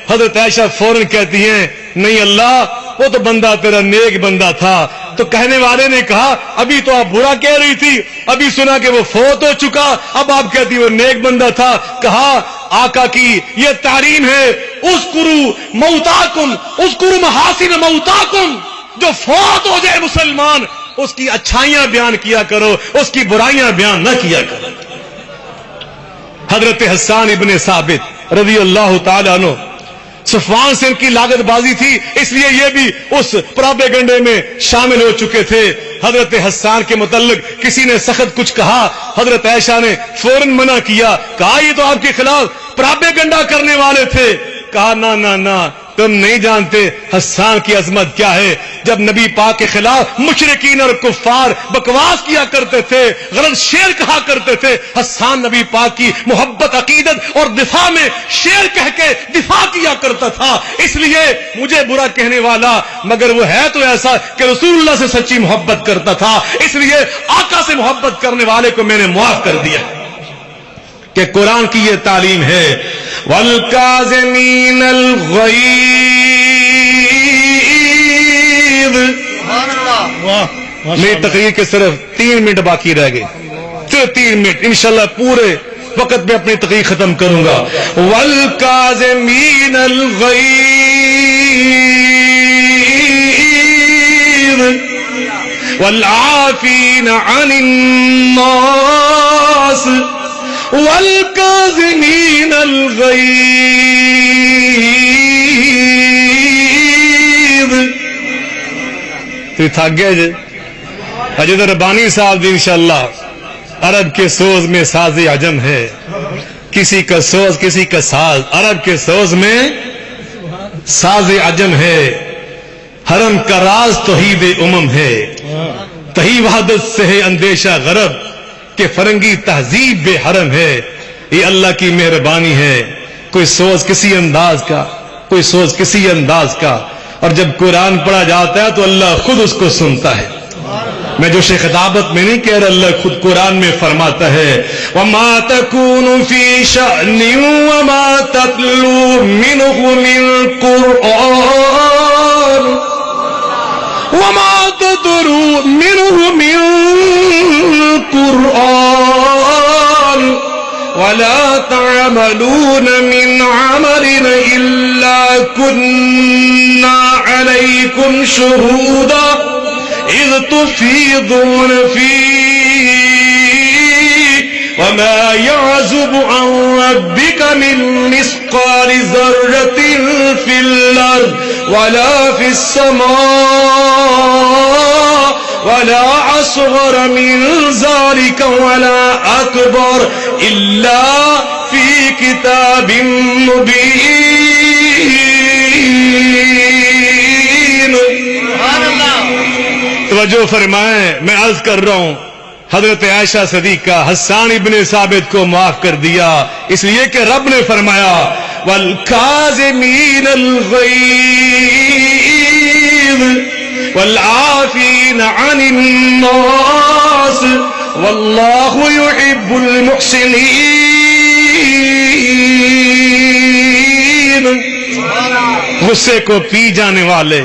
[SPEAKER 1] حضرت عائشہ فوراً کہتی ہیں نہیں اللہ، وہ تو بندہ تیرا نیک بندہ تھا. تو کہنے والے نے کہا ابھی تو آپ برا کہہ رہی تھی، ابھی سنا کہ وہ فوت ہو چکا، اب آپ کہتی وہ نیک بندہ تھا. کہا آقا کی یہ تعلیم ہے، اذکروا موتاکم، اذکروا محاسن موتاکم. جو فوت ہو جائے مسلمان اس کی اچھائیاں بیان کیا کرو، اس کی برائیاں بیان نہ کیا کرو. حضرت حسان ابن ثابت رضی اللہ تعالیٰ عنہ، صفوان سے ان کی لاگت بازی تھی، اس لیے یہ بھی اس پراپیگنڈے میں شامل ہو چکے تھے. حضرت حسان کے متعلق کسی نے سخت کچھ کہا، حضرت عائشہ نے فوراً منع کیا. کہا یہ تو آپ کے خلاف پراپیگنڈا کرنے والے تھے. کہا نہ نہ نہ، تم نہیں جانتے حسان کی عظمت کیا ہے. جب نبی پاک کے خلاف مشرکین اور کفار بکواس کیا کرتے تھے، غلط شعر کہا کرتے تھے، حسان نبی پاک کی محبت، عقیدت اور دفاع میں شعر کہہ کے دفاع کیا کرتا تھا. اس لیے مجھے برا کہنے والا مگر وہ ہے تو ایسا کہ رسول اللہ سے سچی محبت کرتا تھا، اس لیے آقا سے محبت کرنے والے کو میں نے معاف کر دیا. کہ قرآن کی یہ تعلیم ہے وَالْكَاظِمِينَ الْغَيْظَ. میری تقریر کے صرف 3 منٹ باقی رہ گئے، صرف 3 منٹ. انشاءاللہ پورے وقت میں اپنی تقریر ختم کروں گا. والکاظمین الغیظ والعافین عن الناس والکاظمین الغیظ. تو تھک گئے جی اجد ربانی صاحب جی انشاءاللہ عرب کے سوز میں ساز عجم ہے. کسی کا سوز کسی کا ساز، عرب کے سوز میں ساز عجم ہے. حرم کا راز توحید امم ہے، تہی وحدت سے ہے اندیشہ غرب کہ فرنگی تہذیب بے حرم ہے. یہ اللہ کی مہربانی ہے. کوئی سوز کسی انداز کا، کوئی سوز کسی انداز کا، اور جب قرآن پڑھا جاتا ہے تو اللہ خود اس کو سنتا ہے. میں جو شیخ خطابت میں نہیں کہہ رہا، اللہ خود قرآن میں فرماتا ہے وَمَا تَكُونُ فِي شَأْنٍ وَمَا تَتْلُو مِنْهُ مِنْ قُرْآنٍ وَمَا تَتْلُو مِنْهُ مِنْ قُرْآنٍ وَلَا تَعْمَلُونَ مِنْ عَمَلٍ إِلَّا كُنَّا عَلَيْكُمْ شُهُودًا إِذْ تُفِيضُونَ فِيهِ وَمَا يَعْزُبُ عَنْ رَبِّكَ مِنْ مِثْقَالِ ذَرَّةٍ فِي الْأَرْضِ وَلَا فِي السَّمَاءِ وَلَا أَصْغَرَ مِنْ ذَلِكَ وَلَا أَكْبَرَ إِلَّا فِي كِتَابٍ مُبِينٍ. توجہ فرمائیں، میں عرض کر رہا ہوں حضرت عائشہ صدیقہ حسان ابن ثابت کو معاف کر دیا اس لیے کہ رب نے فرمایا والکاظمین الغیظ والعافین عن الناس واللہ یحب المحسنین. غصے کو پی جانے والے،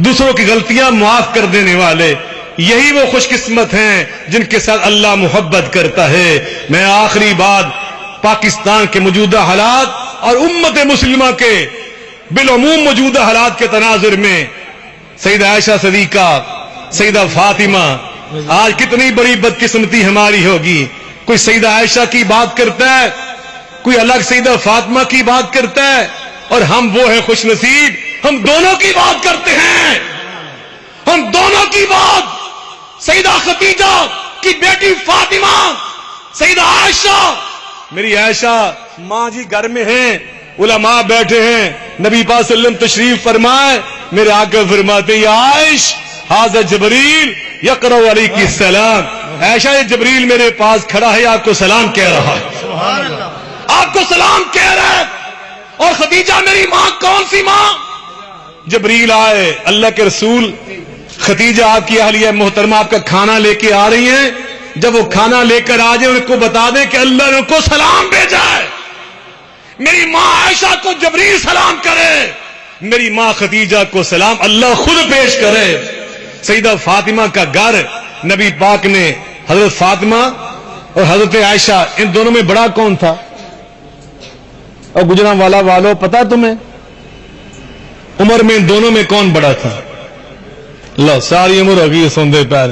[SPEAKER 1] دوسروں کی غلطیاں معاف کر دینے والے، یہی وہ خوش قسمت ہیں جن کے ساتھ اللہ محبت کرتا ہے. میں آخری بات پاکستان کے موجودہ حالات اور امت مسلمہ کے بالعموم موجودہ حالات کے تناظر میں سیدہ عائشہ صدیقہ، سیدہ فاطمہ، آج کتنی بڑی بدقسمتی ہماری ہوگی. کوئی سیدہ عائشہ کی بات کرتا ہے، کوئی الگ سیدہ فاطمہ کی بات کرتا ہے، اور ہم وہ ہیں خوش نصیب ہم دونوں کی بات کرتے ہیں. ہم دونوں کی بات، سیدہ خدیجہ کی بیٹی فاطمہ، سیدہ عائشہ. میری عائشہ ماں جی گھر میں ہیں، علماء بیٹھے ہیں، نبی پاک صلی اللہ علیہ وسلم تشریف فرمائے، میرے آقا فرماتے ہیں یا عائش ھذا جبریل یقرأ علیک السلام. عائشہ یہ جبریل میرے پاس کھڑا ہے، آپ کو سلام کہہ رہا ہے، آپ کو سلام کہہ رہا ہے. اور خدیجہ میری ماں کون سی ماں؟ جبریل آئے، اللہ کے رسول خدیجہ آپ کی اہلیہ محترمہ آپ کا کھانا لے کے آ رہی ہیں، جب وہ کھانا لے کر آ جائے ان کو بتا دیں کہ اللہ نے ان کو سلام بھیجا ہے. میری ماں عائشہ کو جبریل سلام کرے، میری ماں خدیجہ کو سلام اللہ خود پیش کرے. سیدہ فاطمہ کا گھر نبی پاک نے، حضرت فاطمہ اور حضرت عائشہ ان دونوں میں بڑا کون تھا؟ اور گجرانوالہ والوں پتا تمہیں عمر میں ان دونوں میں کون بڑا تھا؟ لو ساری عمر ہوگی سوندے پیر،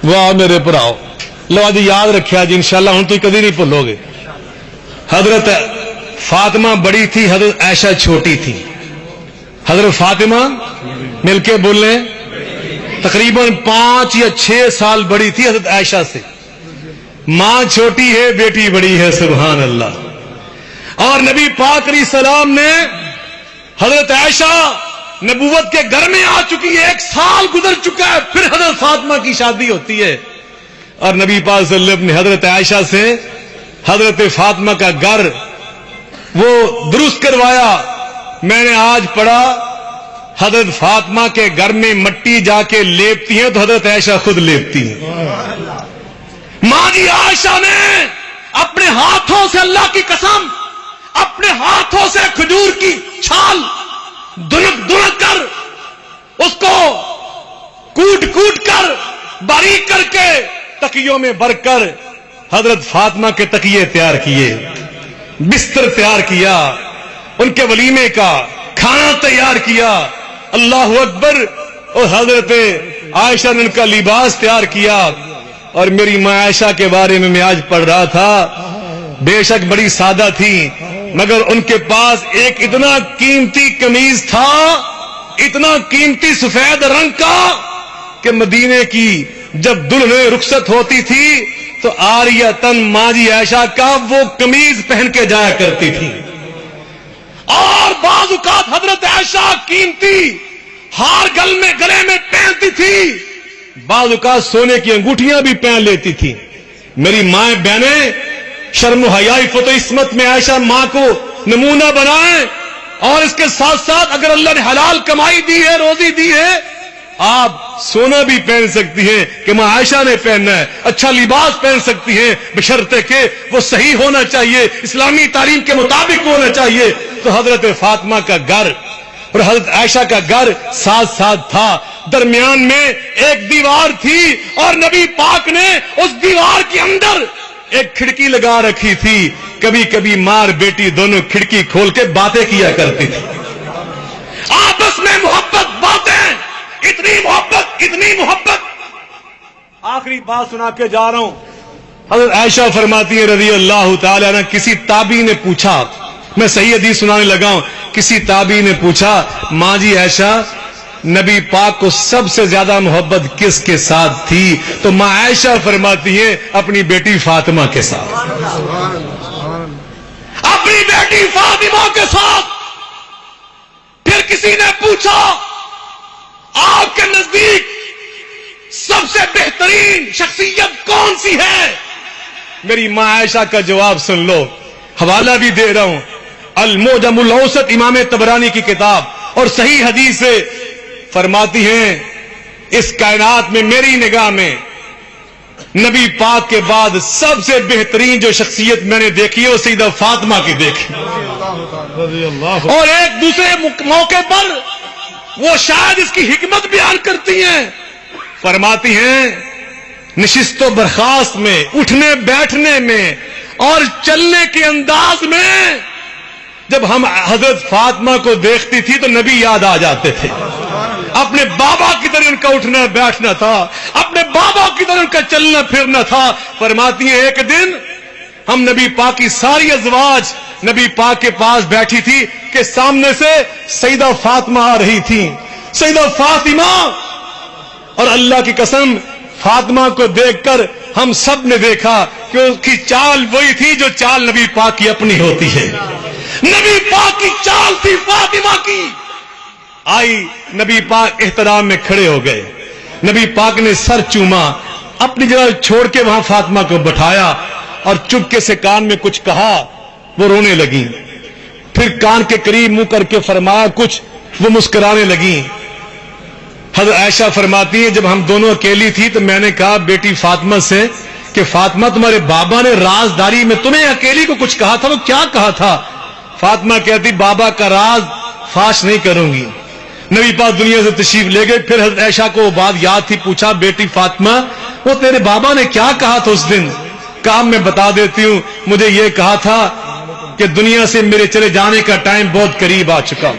[SPEAKER 1] واہ میرے پراؤ، لو آج یاد رکھیا جی انشاءاللہ ہوں تو کبھی نہیں بھولو گے. حضرت فاطمہ بڑی تھی، حضرت عائشہ چھوٹی تھی. حضرت فاطمہ مل کے بولیں تقریباً 5 یا 6 سال بڑی تھی حضرت عائشہ سے. ماں چھوٹی ہے، بیٹی بڑی ہے، سبحان اللہ. اور نبی پاک علیہ السلام نے حضرت عائشہ نبوت کے گھر میں آ چکی ہے، 1 سال گزر چکا ہے، پھر حضرت فاطمہ کی شادی ہوتی ہے. اور نبی پاک صلی اللہ علیہ وسلم نے حضرت عائشہ سے حضرت فاطمہ کا گھر وہ درست کروایا. میں نے آج پڑھا حضرت فاطمہ کے گھر میں مٹی جا کے لیپتی ہیں تو حضرت عائشہ خود لیپتی ہیں. ماں جی عائشہ نے اپنے ہاتھوں سے، اللہ کی قسم، اپنے ہاتھوں سے کھجور کی چھال دنک دنک کر اس کو کوٹ کوٹ کر باریک کر کے تکیوں میں بھر کر حضرت فاطمہ کے تکیے تیار کیے، بستر تیار کیا، ان کے ولیمے کا کھانا تیار کیا، اللہ اکبر، اور حضرت عائشہ نے ان کا لباس تیار کیا. اور میری ماں عائشہ کے بارے میں آج پڑھ رہا تھا، بے شک بڑی سادہ تھی، مگر ان کے پاس ایک اتنا قیمتی قمیض تھا، اتنا قیمتی سفید رنگ کا، کہ مدینے کی جب دلہنیں رخصت ہوتی تھی تو عاریتن ماں جی عائشہ کا وہ قمیض پہن کے جایا کرتی تھی. اور بعض اوقات حضرت عائشہ قیمتی ہار گلے میں پہنتی تھی، بعض اوقات سونے کی انگوٹھیاں بھی پہن لیتی تھی. میری مائیں بہنیں شرم و حیا عفت و عصمت میں عائشہ ماں کو نمونہ بنائیں. اور اس کے ساتھ ساتھ اگر اللہ نے حلال کمائی دی ہے، روزی دی ہے، آپ سونا بھی پہن سکتی ہیں کہ ماں عائشہ نے پہننا ہے، اچھا لباس پہن سکتی ہیں، بشرطے کہ وہ صحیح ہونا چاہیے، اسلامی تعلیم کے مطابق ہونا چاہیے. تو حضرت فاطمہ کا گھر اور حضرت عائشہ کا گھر ساتھ ساتھ تھا، درمیان میں ایک دیوار تھی، اور نبی پاک نے اس دیوار کے اندر ایک کھڑکی لگا رکھی تھی. کبھی کبھی ماں اور بیٹی دونوں کھڑکی کھول کے باتیں کیا کرتی تھی، آپس میں محبت، باتیں، اتنی محبت، اتنی محبت. آخری بات سنا کے جا رہا ہوں. حضرت عائشہ فرماتی ہیں رضی اللہ تعالی عنہ، کسی تابعی نے پوچھا، میں صحیح حدیث سنانے لگا ہوں، کسی تابعی نے پوچھا ماں جی عائشہ نبی پاک کو سب سے زیادہ محبت کس کے ساتھ تھی؟ تو ماں عائشہ فرماتی ہیں اپنی بیٹی فاطمہ کے ساتھ، اپنی بیٹی فاطمہ کے ساتھ. پھر کسی نے پوچھا آپ کے نزدیک سب سے بہترین شخصیت کون سی ہے؟ میری ماں عائشہ کا جواب سن لو، حوالہ بھی دے رہا ہوں، المعجم الاوسط امام طبرانی کی کتاب، اور صحیح حدیث سے فرماتی ہیں اس کائنات میں میری نگاہ میں نبی پاک کے بعد سب سے بہترین جو شخصیت میں نے دیکھی ہے وہ سیدہ فاطمہ کی دیکھی. اور ایک دوسرے موقع پر وہ شاید اس کی حکمت بیان کرتی ہیں، فرماتی ہیں نشست و برخاست میں، اٹھنے بیٹھنے میں اور چلنے کے انداز میں جب ہم حضرت فاطمہ کو دیکھتی تھی تو نبی یاد آ جاتے تھے. اپنے بابا کی طرح ان کا اٹھنا بیٹھنا تھا، اپنے بابا کی طرح ان کا چلنا پھرنا تھا. فرماتی ہیں ایک دن ہم نبی پاک کی ساری ازواج نبی پاک کے پاس بیٹھی تھی کہ سامنے سے سیدہ فاطمہ آ رہی تھی. سیدہ فاطمہ، اور اللہ کی قسم فاطمہ کو دیکھ کر ہم سب نے دیکھا کہ اس کی چال وہی تھی جو چال نبی پاک کی اپنی ہوتی ہے. نبی پاک کی چال تھی فاطمہ کی. آئی نبی پاک احترام میں کھڑے ہو گئے، نبی پاک نے سر چوما، اپنی جگہ چھوڑ کے وہاں فاطمہ کو بٹھایا اور چپکے سے کان میں کچھ کہا. وہ رونے لگی، پھر کان کے قریب منہ کر کے فرمایا کچھ، وہ مسکرانے لگی. حضرت عائشہ فرماتی ہے جب ہم دونوں اکیلی تھی تو میں نے کہا بیٹی فاطمہ سے کہ فاطمہ تمہارے بابا نے رازداری میں تمہیں اکیلی کو کچھ کہا تھا، وہ کیا کہا تھا؟ فاطمہ کہتی بابا کا راز فاش نہیں کروں گی. نبی پاک دنیا سے تشریف لے گئے. پھر حضرت عائشہ کو وہ بات یاد تھی، پوچھا بیٹی فاطمہ وہ تیرے بابا نے کیا کہا تھا اس دن؟ کہا میں بتا دیتی ہوں، مجھے یہ کہا تھا کہ دنیا سے میرے چلے جانے کا ٹائم بہت قریب آ چکا،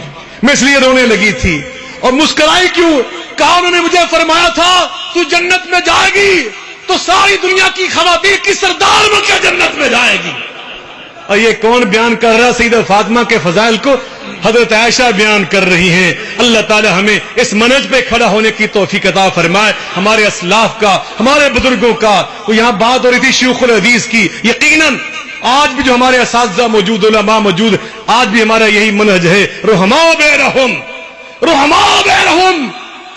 [SPEAKER 1] میں اس لیے رونے لگی تھی. اور مسکرائی کیوں؟ کہا انہوں نے مجھے فرمایا تھا تو جنت میں جائے گی تو ساری دنیا کی خواتین کی سردار بن کے جنت میں جائے گی. اور یہ کون بیان کر رہا؟ سیدہ فاطمہ کے فضائل کو حضرت عائشہ بیان کر رہی ہیں. اللہ تعالی ہمیں اس منہج پہ کھڑا ہونے کی توفیق عطا فرمائے. ہمارے اسلاف کا، ہمارے بزرگوں کا، وہ یہاں بات ہو رہی تھی شیوخ الحدیث کی، یقیناً آج بھی جو ہمارے اساتذہ موجود، علماء موجود، آج بھی ہمارا یہی منہج ہے. رحماء بینہم، رحماء بینہم،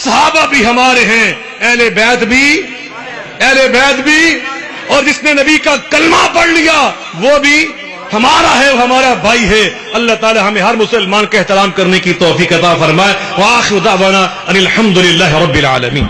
[SPEAKER 1] صحابہ بھی ہمارے ہیں، اہل بیت بھی، اور جس نے نبی کا کلمہ پڑھ لیا وہ بھی ہمارا ہے، وہ ہمارا بھائی ہے. اللہ تعالی ہمیں ہر مسلمان کا احترام کرنے کی توفیق عطا فرمائے. وآخر دعوانا ان الحمد للہ رب العالمین.